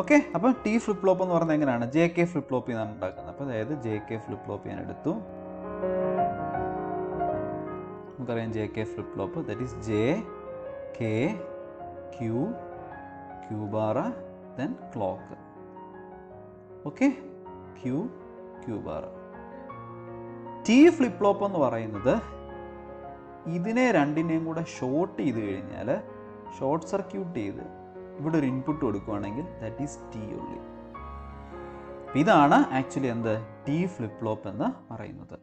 Okay, അപ്പം T flip flop എന്ന് പറയുന്നത് എങ്ങനെയാണ്? JK flip ഫ്ലോപ്പിൽ നിന്നാണ് ഉണ്ടാക്കുന്നത്. അപ്പോൾ അതായത് JK ഫ്ലിപ്പ് ഫ്ലോപ്പ് ഞാൻ എടുത്തു. നമുക്കറിയാം JK flip flop that is J K Q, Q bar, then clock. Okay, Q bar. T flip flop എന്ന് പറയുന്നത് ഇതിനെ രണ്ടിനെയും കൂടെ ഷോർട്ട് ചെയ്ത് കഴിഞ്ഞാൽ, ഷോർട്ട് സർക്യൂട്ട് ചെയ്ത് ഇവിടെ ഒരു ഇൻപുട്ട് കൊടുക്കുകയാണെങ്കിൽ ദാറ്റ് ഈസ് T ഉള്ളി. ഇതാണ് ആക്ച്വലി എന്ത്? T ഫ്ലിപ്പ് ഫ്ലോപ്പ് എന്ന് പറയുന്നത്.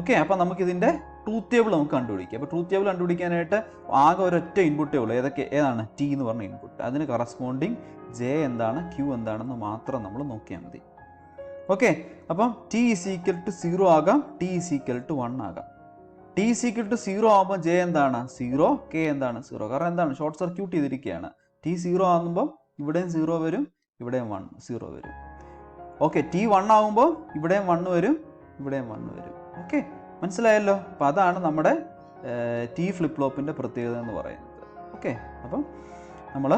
ഓക്കെ, അപ്പം നമുക്കിതിൻ്റെ ട്രൂത്ത് ടേബിൾ നമുക്ക് കണ്ടുപിടിക്കാം. അപ്പോൾ ട്രൂത്ത് ടേബിൾ കണ്ടുപിടിക്കാനായിട്ട് ആകെ ഒരൊറ്റ ഇൻപുട്ടേ ഉള്ളൂ. ഏതാണ്? T എന്ന് പറഞ്ഞ ഇൻപുട്ട്. അതിന് കറസ്പോണ്ടിങ് J എന്താണ്, Q എന്താണെന്ന് മാത്രം നമ്മൾ നോക്കിയാൽ മതി. ഓക്കെ, അപ്പം T ഈസ് ഈക്വൽ ടു 0 ആകാം, T ഈസ് ഈക്വൽ ടു 1 ആകാം. T ഈസ് ഈക്വൽ ടു 0 ആകുമ്പോൾ J എന്താണ്? 0, K എന്താണ്? 0. കാരണം എന്താണ്? ഷോർട്ട് സർക്യൂട്ട് ചെയ്തിരിക്കുകയാണ്. T 0 ആകുമ്പോൾ ഇവിടെയും 0 വരും, ഇവിടെയും 0 വരും. ഓക്കെ, T 1 ആകുമ്പോൾ ഇവിടെയും 1 വരും, ഇവിടെയും 1 വരും. ഓക്കെ, മനസ്സിലായല്ലോ? അപ്പോൾ അതാണ് നമ്മുടെ T ഫ്ലിപ്പ് ഫ്ലോപ്പിൻ്റെ പ്രത്യേകത എന്ന് പറയുന്നത്. ഓക്കെ, അപ്പം നമ്മൾ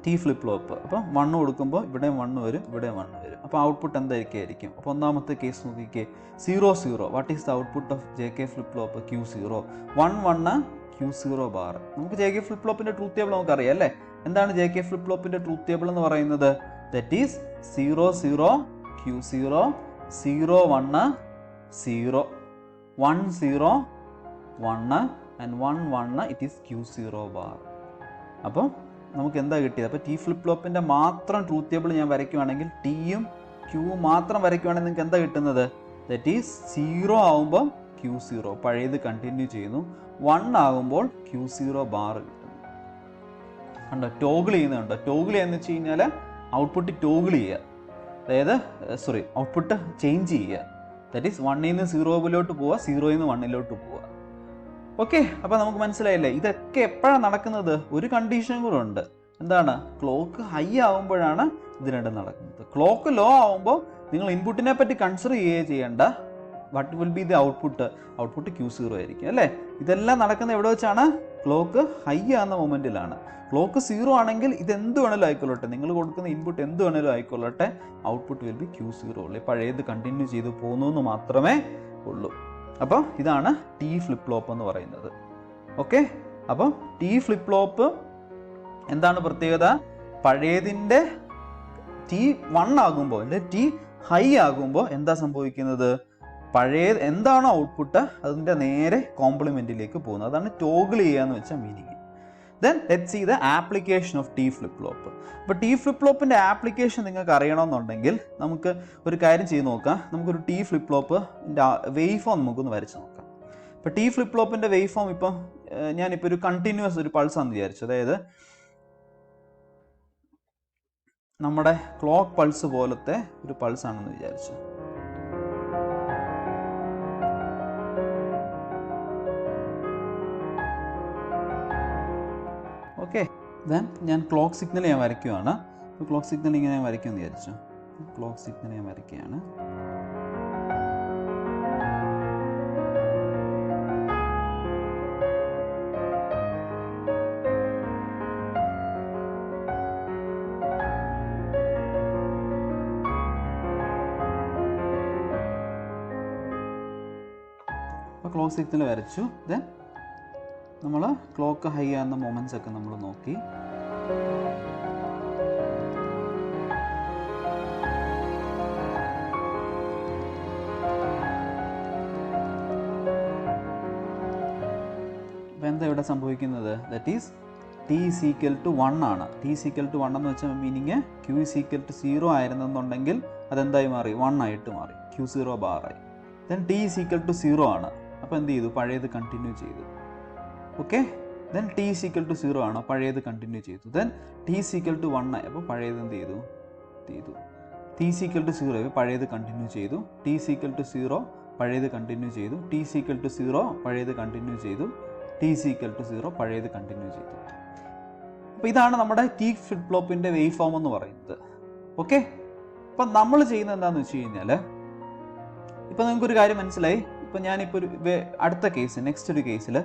T ടി ഫ്ലിപ്പ് ഫ്ലോപ്പ്. അപ്പം 1 കൊടുക്കുമ്പോൾ ഇവിടെ 1 വരും, ഇവിടെ 1 വരും. അപ്പോൾ ഔട്ട്പുട്ട് എന്തായിരിക്കും? അപ്പോൾ ഒന്നാമത്തെ കേസ് നോക്കിക്കേ, 0 0. What is the output of JK flip flop? Q0. 1 1 Q0 bar. നമുക്ക് JK ഫ്ലിപ്പ് ഫ്ലോപ്പിൻ്റെ ട്രൂത്ത് ടേബിൾ നമുക്കറിയാം അല്ലേ? എന്താണ് JK ഫ്ലിപ്പ് ഫ്ലോപ്പിൻ്റെ ട്രൂത്ത് ടേബിൾ എന്ന് പറയുന്നത്? That is 0 0 Q0, 0 1 0, 1 0 1 and 1 1 it is Q0 bar. അപ്പോൾ നമുക്ക് എന്താ കിട്ടിയത്? അപ്പോൾ ടി ഫ്ലിപ്പ് ഫ്ലോപ്പിൻ്റെ മാത്രം ട്രൂത്ത് ടേബിൾ ഞാൻ വരയ്ക്കുവാണെങ്കിൽ, ടിയും ക്യൂവും മാത്രം വരയ്ക്കുവാണെങ്കിൽ നിങ്ങൾക്ക് എന്താ കിട്ടുന്നത്? ദറ്റ് ഈസ് 0 ആകുമ്പോൾ Q0 പഴയത് കണ്ടിന്യൂ ചെയ്യുന്നു, 1 ആകുമ്പോൾ Q0 ബാർ കിട്ടുന്നു. കണ്ടോ? ടോഗിൾ ചെയ്യുന്നുണ്ട്. ടോഗിൾ ചെയ്യുന്ന വെച്ച് കഴിഞ്ഞാൽ ഔട്ട്പുട്ട് ടോഗിൾ ചെയ്യുക, അതായത് ഔട്ട്പുട്ട് ചേഞ്ച് ചെയ്യുക. ദറ്റ് ഈസ് 1ൽ നിന്ന് 0 പോവുക, 0ൽ നിന്ന് 1 പോവുക. ഓക്കെ, അപ്പോൾ നമുക്ക് മനസ്സിലായില്ലേ? ഇതൊക്കെ എപ്പോഴാണ് നടക്കുന്നത്? ഒരു കണ്ടീഷനും കൂടെ ഉണ്ട്. എന്താണ്? ക്ലോക്ക് ഹൈ ആകുമ്പോഴാണ് ഇത് രണ്ടും നടക്കുന്നത്. ക്ലോക്ക് ലോ ആകുമ്പോൾ നിങ്ങൾ ഇൻപുട്ടിനെ പറ്റി കൺസിഡർ ചെയ്യേണ്ട. What will be the output? Output Q0 ആയിരിക്കും അല്ലേ? ഇതെല്ലാം നടക്കുന്നത് എവിടെ വെച്ചാണ്? ക്ലോക്ക് ഹൈ ആകുന്ന മൊമെൻറ്റിലാണ്. ക്ലോക്ക് 0 ആണെങ്കിൽ ഇത് എന്ത് വേണേലും ആയിക്കൊള്ളട്ടെ, നിങ്ങൾ കൊടുക്കുന്ന ഇൻപുട്ട് എന്ത് വേണേലും ആയിക്കൊള്ളട്ടെ, ഔട്ട്പുട്ട് വിൽ ബി Q0 ഉള്ളൂ. പഴയത് കണ്ടിന്യൂ ചെയ്ത് പോകുന്നു എന്ന് മാത്രമേ ഉള്ളൂ. അപ്പോൾ ഇതാണ് ടി ഫ്ലിപ്പ് ഫ്ലോപ്പ് എന്ന് പറയുന്നത്. ഓക്കെ, അപ്പം ടി ഫ്ലിപ്പ് ഫ്ലോപ്പ് എന്താണ് പ്രത്യേകത? പഴയതിൻ്റെ T1 ആകുമ്പോൾ അല്ലെങ്കിൽ T ഹൈ ആകുമ്പോൾ എന്താ സംഭവിക്കുന്നത്? പഴയ എന്താണോ ഔട്ട്പുട്ട് അതിൻ്റെ നേരെ കോംപ്ലിമെൻറ്റിലേക്ക് പോകുന്നത്. അതാണ് ടോഗിൾ ചെയ്യുക എന്ന് വെച്ചാൽ meaning. Then let's see the application of T flip flop. അപ്പോൾ ടി ഫ്ലിപ്പ് ഫ്ലോപ്പിൻ്റെ ആപ്ലിക്കേഷൻ നിങ്ങൾക്ക് അറിയണമെന്നുണ്ടെങ്കിൽ നമുക്ക് ഒരു കാര്യം ചെയ്ത് നോക്കാം. നമുക്കൊരു ടി ഫ്ലിപ്പ് ഫ്ലോപ്പിൻ്റെ വേവ് ഫോം നമുക്കൊന്ന് വരച്ച് നോക്കാം. ഇപ്പോൾ ടി ഫ്ലിപ്പ് ഫ്ലോപ്പിൻ്റെ വേവ് ഫോം ഇപ്പം ഞാനിപ്പോൾ ഒരു കണ്ടിന്യൂസ് ഒരു പൾസാണെന്ന് വിചാരിച്ചു. അതായത് നമ്മുടെ ക്ലോക്ക് പൾസ് പോലത്തെ ഒരു പൾസാണെന്ന് വിചാരിച്ചു. ഓക്കെ, ദെൻ ഞാൻ ക്ലോക്ക് സിഗ്നൽ ഞാൻ വരയ്ക്കുകയാണ്. ക്ലോക്ക് സിഗ്നൽ ഇങ്ങനെ ഞാൻ വരയ്ക്കുമെന്ന് വിചാരിച്ചു. ക്ലോക്ക് സിഗ്നൽ ഞാൻ വരയ്ക്കുകയാണ്. അപ്പോൾ ക്ലോക്ക് സിഗ്നൽ വരച്ചു. ദെൻ നമ്മൾ ക്ലോക്ക് ഹൈ ആകുന്ന മൊമെൻറ്റ്സ് ഒക്കെ നമ്മൾ നോക്കി. അപ്പോൾ എന്താ ഇവിടെ സംഭവിക്കുന്നത്? ദറ്റ് ഈസ് T = 1 ആണ്. T = 1 എന്ന് വെച്ചാൽ മീനിങ് Q = 0 ആയിരുന്നെന്നുണ്ടെങ്കിൽ അതെന്തായി മാറി? 1 ആയിട്ട് മാറി, Q0 ബാറായി. ദെൻ T = 0 ആണ്. അപ്പോൾ എന്ത് ചെയ്തു? പഴയത് കണ്ടിന്യൂ ചെയ്തു. ഓക്കെ, ദെൻ T = 0 ആണ്, പഴയത് കണ്ടിന്യൂ ചെയ്തു. ദെൻ T = 1 ആയി, അപ്പോൾ പഴയത് എന്ത് ചെയ്തു? T = 0 പഴയത് കണ്ടിന്യൂ ചെയ്തു. T = 0 പഴയത് കണ്ടിന്യൂ ചെയ്തു. T = 0 പഴയത് കണ്ടിന്യൂ ചെയ്തു. T = 0 പഴയത് കണ്ടിന്യൂ ചെയ്തു. അപ്പോൾ ഇതാണ് നമ്മുടെ ടി ഫ്ലിപ്പ് ഫ്ലോപ്പിൻ്റെ വേവ് ഫോം എന്ന് പറയുന്നത്. ഓക്കെ, അപ്പം നമ്മൾ ചെയ്യുന്നത് എന്താണെന്ന് വെച്ച് കഴിഞ്ഞാൽ, ഇപ്പം നിങ്ങൾക്കൊരു കാര്യം മനസ്സിലായി. ഇപ്പം ഞാനിപ്പോൾ ഒരു അടുത്ത കേസ്, നെക്സ്റ്റ് ഒരു കേസിൽ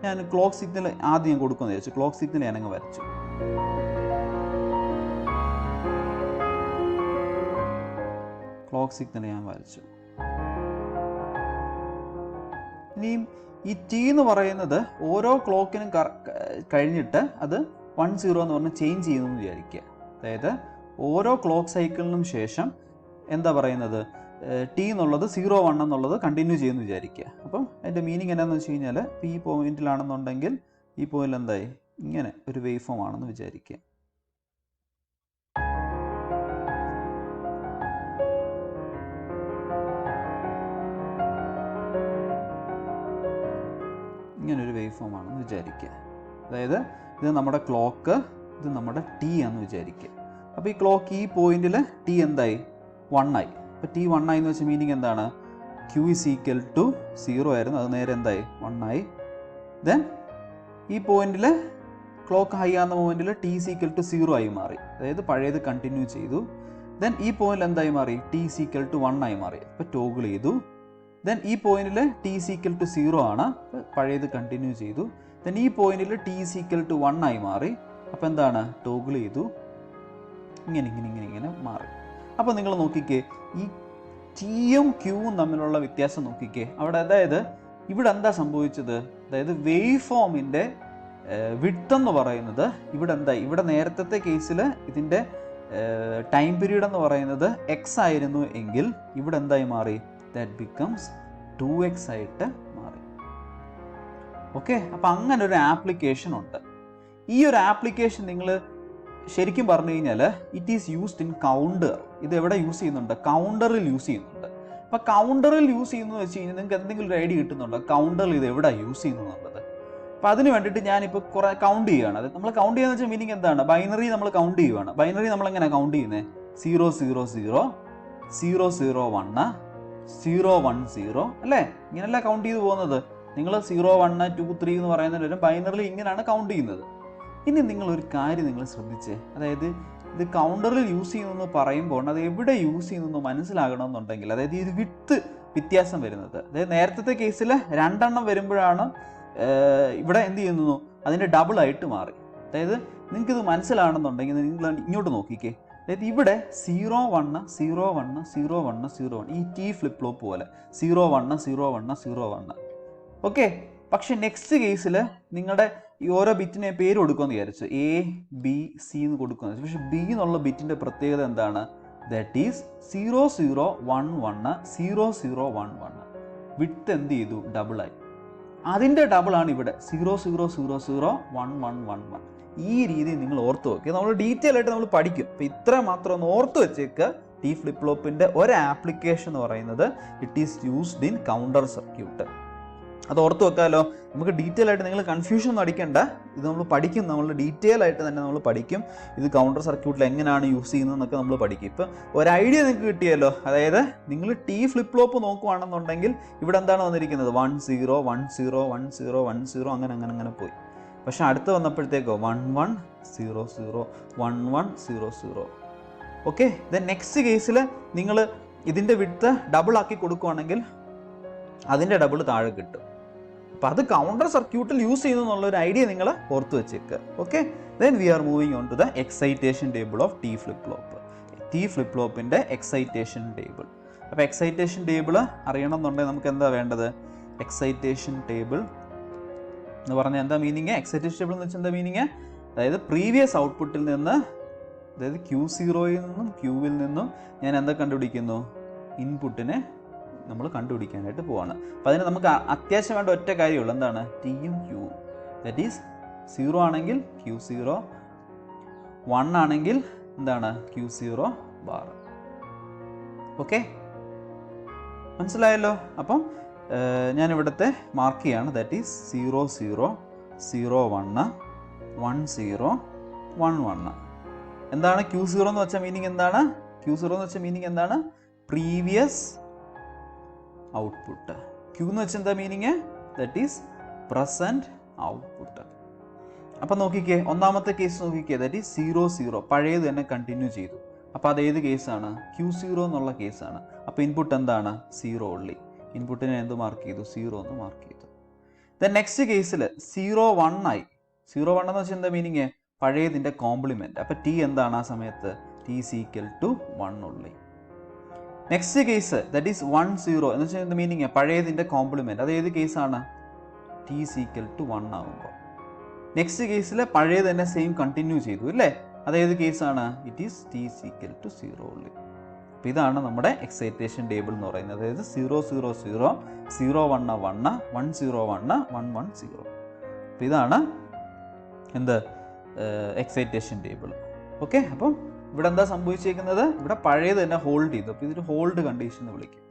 ഞാൻ ക്ലോക്ക് സിഗ്നൽ ആദ്യം കൊടുക്കുമെന്ന് വിചാരിച്ചു. ക്ലോക്ക് സിഗ്നൽ ഞാനങ്ങ് വരച്ചു. ക്ലോക്ക് സിഗ്നൽ ഞാൻ വരച്ചു. ഇനിയും ഈ ടി എന്ന് പറയുന്നത് ഓരോ ക്ലോക്കിനും കഴിഞ്ഞിട്ട് അത് 1 0 എന്ന് പറഞ്ഞ് ചേഞ്ച് ചെയ്യുമെന്ന് വിചാരിക്കുക. അതായത് ഓരോ ക്ലോക്ക് സൈക്കിളിനും ശേഷം എന്താ പറയുന്നത്? ടി എന്നുള്ളത് 0 1 എന്നുള്ളത് കണ്ടിന്യൂ ചെയ്യുമെന്ന് വിചാരിക്കുക. അപ്പം അതിൻ്റെ മീനിങ് എന്താണെന്ന് വെച്ച് കഴിഞ്ഞാൽ, ഇപ്പോൾ ഈ പോയിന്റിലാണെന്നുണ്ടെങ്കിൽ ഈ പോയിന്റിൽ എന്തായി? ഇങ്ങനെ ഒരു വേവ് ഫോം ആണെന്ന് വിചാരിക്കുക. ഇങ്ങനൊരു വേവ് ഫോം ആണെന്ന് വിചാരിക്കുക. അതായത് ഇത് നമ്മുടെ ക്ലോക്ക്, ഇത് നമ്മുടെ ടി ആണെന്ന് വിചാരിക്കുക. അപ്പോൾ ഈ ക്ലോക്ക് ഈ പോയിന്റിൽ ടി എന്തായി? 1 ആയി. അപ്പോൾ T 1 ആയി എന്ന് വെച്ചാൽ മീനിങ് എന്താണ്? Q = 0 ആയിരുന്നു, അത് നേരെ എന്തായി? 1 ആയി. ദെൻ ഈ പോയിന്റിൽ ക്ലോക്ക് ഹൈ ആകുന്ന മൊമെൻറ്റിൽ T = 0 ആയി മാറി, അതായത് പഴയത് കണ്ടിന്യൂ ചെയ്തു. ദെൻ ഈ പോയിന്റിൽ എന്തായി മാറി? T = 1 ആയി മാറി, അപ്പോൾ ടോഗിൾ ചെയ്തു. ദെൻ ഈ പോയിന്റിൽ T = 0 ആണ്, പഴയത് കണ്ടിന്യൂ ചെയ്തു. ദെൻ ഈ പോയിന്റിൽ T = 1 ആയി മാറി, അപ്പോൾ എന്താണ്? ടോഗിൾ ചെയ്തു. ഇങ്ങനെ മാറി. അപ്പോൾ നിങ്ങൾ നോക്കിക്കേ, ഈ ടിയും ക്യൂവും തമ്മിലുള്ള വ്യത്യാസം നോക്കിക്കേ അവിടെ. അതായത് ഇവിടെ എന്താ സംഭവിച്ചത്, അതായത് വേവ് ഫോമിൻ്റെ വിഡ്ത്ത് എന്ന് പറയുന്നത് ഇവിടെ എന്തായി, ഇവിടെ നേരത്തെ കേസിൽ ഇതിൻ്റെ ടൈം പീരീഡ് എന്ന് പറയുന്നത് എക്സ് ആയിരുന്നു എങ്കിൽ ഇവിടെ എന്തായി മാറി, ദാറ്റ് ബിക്കംസ് 2x ആയിട്ട് മാറി. ഓക്കെ, അപ്പം അങ്ങനെ ഒരു ആപ്ലിക്കേഷൻ ഉണ്ട്. ഈ ഒരു ആപ്ലിക്കേഷൻ നിങ്ങൾ ശരിക്കും പറഞ്ഞു കഴിഞ്ഞാൽ it is used in counter. ഇത് എവിടെ യൂസ് ചെയ്യുന്നുണ്ട്, കൗണ്ടറിൽ യൂസ് ചെയ്യുന്നുണ്ട്. അപ്പം കൗണ്ടറിൽ യൂസ് ചെയ്യുന്നത് വെച്ച് കഴിഞ്ഞാൽ നിങ്ങൾക്ക് എന്തെങ്കിലും ഒരു ഐഡിയ കിട്ടുന്നുണ്ടോ കൗണ്ടറിൽ ഇത് എവിടെ യൂസ് ചെയ്യുന്നുള്ളത്? അപ്പം അതിന് വേണ്ടിയിട്ട് ഞാനിപ്പോൾ കുറേ കൗണ്ട് ചെയ്യുകയാണ്. അത് നമ്മൾ കൗണ്ട് ചെയ്യുന്ന വെച്ചാൽ മീനിങ് എന്താണ്, ബൈനറി നമ്മൾ കൗണ്ട് ചെയ്യുകയാണ്. ബൈനറി നമ്മൾ എങ്ങനെ കൗണ്ട് ചെയ്യുന്നത്, 0 0 0 0 0 1 0 1 0 അല്ലേ, ഇങ്ങനെയല്ല കൗണ്ട് ചെയ്ത് പോകുന്നത്. നിങ്ങൾ 0 1 2 3 എന്ന് പറയുന്നതിന് വരും ബൈനറിൽ ഇങ്ങനെയാണ് കൗണ്ട് ചെയ്യുന്നത്. ഇനി നിങ്ങളൊരു കാര്യം നിങ്ങൾ ശ്രദ്ധിച്ചേ, അതായത് ഇത് കൗണ്ടറിൽ യൂസ് ചെയ്യുന്നു പറയുമ്പോൾ അത് എവിടെ യൂസ് ചെയ്യുന്നു മനസ്സിലാകണമെന്നുണ്ടെങ്കിൽ, അതായത് ഇത് വിഡ്ത്ത് വ്യത്യാസം വരുന്നത്, അതായത് നേരത്തെ കേസിൽ 2 എണ്ണം വരുമ്പോഴാണ് ഇവിടെ എന്ത് ചെയ്യുന്നു അതിൻ്റെ ഡബിൾ ആയിട്ട് മാറി. അതായത് നിങ്ങൾക്കിത് മനസ്സിലാണെന്നുണ്ടെങ്കിൽ നിങ്ങൾ ഇങ്ങോട്ട് നോക്കിക്കേ, അതായത് ഇവിടെ 0 1 0 1 0 1 0 1 ഈ ടി ഫ്ലിപ്പ് ഫ്ലോപ്പ് പോലെ 0 1 0 1 0 1. ഓക്കെ, പക്ഷെ നെക്സ്റ്റ് കേസിൽ നിങ്ങളുടെ ഈ ഓരോ ബിറ്റിനെ പേര് കൊടുക്കുമെന്ന് വിചാരിച്ചു, എ ബി സി എന്ന് കൊടുക്കുന്നത്. പക്ഷെ ബി എന്നുള്ള ബിറ്റിൻ്റെ പ്രത്യേകത എന്താണ്, ദാറ്റ് ഈസ് 0 0 1 1 0 0 1 1. വിഡ്ത്ത് എന്ത് ചെയ്തു, ഡബിളായി. അതിൻ്റെ ഡബിളാണ് ഇവിടെ 0 0 0 0 1 1 1 1. ഈ രീതി നിങ്ങൾ ഓർത്ത് വെക്കുക, നമ്മൾ ഡീറ്റെയിൽ ആയിട്ട് നമ്മൾ പഠിക്കും. അപ്പം ഇത്ര മാത്രം ഒന്ന് ഓർത്ത് വെച്ചേക്കുക. ടി ഫ്ലിപ്പ് ഫ്ലോപ്പിൻ്റെ ഒരു ആപ്ലിക്കേഷൻ എന്ന് പറയുന്നത് it is used in counter circuit. അത് ഓർത്ത് വെക്കാമല്ലോ. നമുക്ക് ഡീറ്റെയിൽ ആയിട്ട് നിങ്ങൾ കൺഫ്യൂഷൻ ഒന്നും അടിക്കേണ്ട, ഇത് നമ്മൾ പഠിക്കും, നമ്മൾ ഡീറ്റെയിൽ ആയിട്ട് തന്നെ നമ്മൾ പഠിക്കും. ഇത് കൗണ്ടർ സർക്യൂട്ടിൽ എങ്ങനെയാണ് യൂസ് ചെയ്യുന്നതെന്നൊക്കെ നമ്മൾ പഠിക്കും. ഇപ്പം ഒരു ഐഡിയ നിങ്ങൾക്ക് കിട്ടിയല്ലോ. അതായത് നിങ്ങൾ ടി ഫ്ലിപ്പ് ഫ്ലോപ്പ് നോക്കുകയാണെന്നുണ്ടെങ്കിൽ ഇവിടെ എന്താണ് വന്നിരിക്കുന്നത്, 1 0 1 0 1 0 1 0 അങ്ങനെ പോയി. പക്ഷെ അടുത്ത് വന്നപ്പോഴത്തേക്കോ 1 1 0 0 1 1 0 0. ഓക്കെ, ദെൻ നെക്സ്റ്റ് കേസിൽ നിങ്ങൾ ഇതിൻ്റെ വിഡ്ത്ത് ഡബിൾ ആക്കി കൊടുക്കുകയാണെങ്കിൽ അതിൻ്റെ ഡബിൾ താഴെ കിട്ടും. അപ്പം അത് കൗണ്ടർ സർക്യൂട്ടിൽ യൂസ് ചെയ്യുന്നു എന്നുള്ളൊരു ഐഡിയ നിങ്ങൾ ഓർത്ത് വെച്ചേക്കുക. Okay, then we are moving on to the excitation table of T flip flop. T flip ഫ്ലോപ്പിൻ്റെ എക്സൈറ്റേഷൻ ടേബിൾ. അപ്പോൾ എക്സൈറ്റേഷൻ ടേബിൾ അറിയണം എന്നുണ്ടെങ്കിൽ നമുക്ക് എന്താ വേണ്ടത്, എക്സൈറ്റേഷൻ ടേബിൾ എന്ന് പറഞ്ഞാൽ എന്താ മീനിങ്, എക്സൈറ്റേഷൻ ടേബിൾ എന്ന് വെച്ചാൽ എന്താ മീനിങ്, അതായത് പ്രീവിയസ് ഔട്ട്പുട്ടിൽ നിന്ന്, അതായത് Q0യിൽ നിന്നും Qവിൽ നിന്നും ഞാൻ എന്താ കണ്ടുപിടിക്കുന്നു, ഇൻപുട്ടിനെ നമ്മൾ കണ്ടുപിടിക്കാനായിട്ട് പോവാണ്. അപ്പം അതിന് നമുക്ക് അത്യാവശ്യം വേണ്ട ഒറ്റ കാര്യമുള്ളൂ, എന്താണ്, ടിയും ക്യൂവും. ദാറ്റ് ഈസ് 0 ആണെങ്കിൽ Q0, 1 ആണെങ്കിൽ എന്താണ് Q0 ബാർ. ഓക്കെ, മനസ്സിലായല്ലോ. അപ്പം ഞാൻ ഇവിടുത്തെ മാർക്ക് ചെയ്യാണ്, ദാറ്റ് ഈസ് 0 0 0 1 1 0 1 1. എന്താണ് Q0 എന്ന് വെച്ചാൽ മീനിങ് എന്താണ്, Q0 എന്ന് വെച്ചാൽ മീനിങ് എന്താണ്, പ്രീവിയസ് ഔട്ട്പുട്ട്. ക്യൂ എന്ന് വെച്ചാൽ എന്താ meaning, that is present output. അപ്പം നോക്കിക്കേ, ഒന്നാമത്തെ കേസ് നോക്കിക്കേ, ദാറ്റ് ഈസ് 0 0 പഴയത് തന്നെ കണ്ടിന്യൂ ചെയ്തു. അപ്പോൾ അത് ഏത് കേസാണ്, Q0 എന്നുള്ള കേസാണ്. അപ്പോൾ ഇൻപുട്ട് എന്താണ്, 0 ഉള്ളി. ഇൻപുട്ടിനെ എന്ത് മാർക്ക് ചെയ്തു, 0 എന്ന് മാർക്ക് ചെയ്തു. ദെൻ നെക്സ്റ്റ് കേസിൽ 0 1 ആയി. 0 1 എന്ന് വെച്ചാൽ എന്താ മീനിങ്, പഴയതിൻ്റെ കോംപ്ലിമെൻറ്റ്. അപ്പോൾ ടി എന്താണ് ആ സമയത്ത്, ടി ഈസ് ഈക്വൽ ടു 1 ഉള്ളി. നെക്സ്റ്റ് കേസ് ദാറ്റ് ഈസ് 1 0 എന്ന് വെച്ചാൽ എന്താ മീനിങ്, പഴയതിൻ്റെ കോംപ്ലിമെൻറ്റ്. അത് ഏത് കേസാണ്, ടി ഈസ് ഈക്വൽ ടു 1 ആകുമ്പോൾ. നെക്സ്റ്റ് കേസിൽ പഴയത് തന്നെ സെയിം കണ്ടിന്യൂ ചെയ്തു അല്ലേ, അതേത് കേസാണ്, it is T is equal to 0 ഉള്ളി. അപ്പോൾ ഇതാണ് നമ്മുടെ എക്സൈറ്റേഷൻ ടേബിൾ എന്ന് പറയുന്നത്. അതായത് 0 0 0 0 1 1 1 0 1 1 1 0. അപ്പോൾ ഇതാണ് എന്ത്, എക്സൈറ്റേഷൻ ടേബിൾ. ഓക്കെ, അപ്പം ഇവിടെ എന്താ സംഭവിച്ചിരിക്കുന്നത്, ഇവിടെ പഴയത് തന്നെ ഹോൾഡ് ചെയ്തു. അപ്പോൾ ഇതൊരു ഹോൾഡ് കണ്ടീഷൻ എന്ന് വിളിക്കും.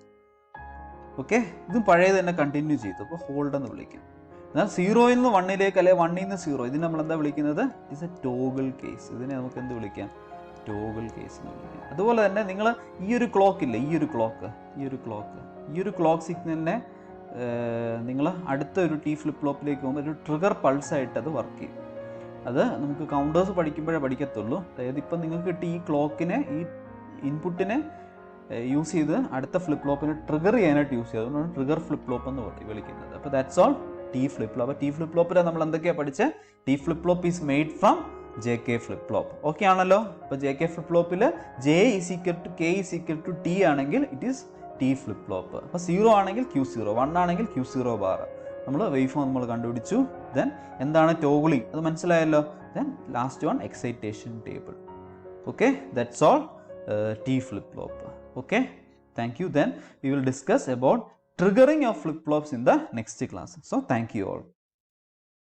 ഓക്കെ, ഇതും പഴയത് തന്നെ കണ്ടിന്യൂ ചെയ്തു, അപ്പോൾ ഹോൾഡ് എന്ന് വിളിക്കും. എന്നാൽ 0യിൽ നിന്ന് 1ലേക്ക് അല്ലെ 1ൽ നിന്ന് 0, ഇതിന് നമ്മൾ എന്താ വിളിക്കുന്നത്, ഇറ്റ്സ് എ ടോഗിൾ കേസ്. ഇതിനെ നമുക്ക് എന്ത് വിളിക്കാം, ടോഗിൾ കേസ് എന്ന് വിളിക്കാം. അതുപോലെ തന്നെ നിങ്ങൾ ഈ ഒരു ക്ലോക്ക് ഇല്ലേ, ഈ ഒരു ക്ലോക്ക് സിഗ്നലിനെ നിങ്ങൾ അടുത്ത ഒരു ടി ഫ്ലിപ്പ് ഫ്ലോപ്പിലേക്ക് പോകുമ്പോൾ ഒരു ട്രിഗർ പൾസായിട്ട് അത് വർക്ക് ചെയ്യും. അത് നമുക്ക് കൗണ്ടേഴ്സ് പഠിക്കുമ്പോഴേ പഠിക്കത്തുള്ളൂ. അതായത് ഇപ്പം നിങ്ങൾക്ക് കിട്ടി ഈ ക്ലോക്കിനെ, ഈ ഇൻപുട്ടിനെ യൂസ് ചെയ്ത് അടുത്ത ഫ്ലിപ്പ് ഫ്ലോപ്പിനെ ട്രിഗർ ചെയ്യാനായിട്ട് യൂസ് ചെയ്യും. അതുകൊണ്ടാണ് ട്രിഗർ ഫ്ലിപ്പ് ഫ്ലോപ്പ് എന്ന് വിളിക്കുന്നത്. അപ്പോൾ that's all T flip flop. അപ്പോൾ ടി ഫ്ലിപ്പ് ഫ്ലോപ്പിൽ നമ്മൾ എന്തൊക്കെയാണ് പഠിച്ചത്, T flip flop is made from J K flip flop. Okay ആണല്ലോ? അപ്പോൾ ജെ കെ ഫ്ലിപ്പ് ഫ്ലോപ്പിൽ J is equal to K is equal to T ആണെങ്കിൽ it is T flip flop. അപ്പോൾ 0 ആണെങ്കിൽ Q0, 1 ആണെങ്കിൽ Q0 ബാർ. നമ്മൾ wave form നമ്മൾ കണ്ടുപിടിച്ചു. ദെൻ എന്താണ് ടോഗിളിംഗ് അത് മനസ്സിലായല്ലോ. Then last one excitation table. Okay, that's all T flip flop. Okay, thank you. Then we will discuss about triggering of flip flops in the next class. So thank you all.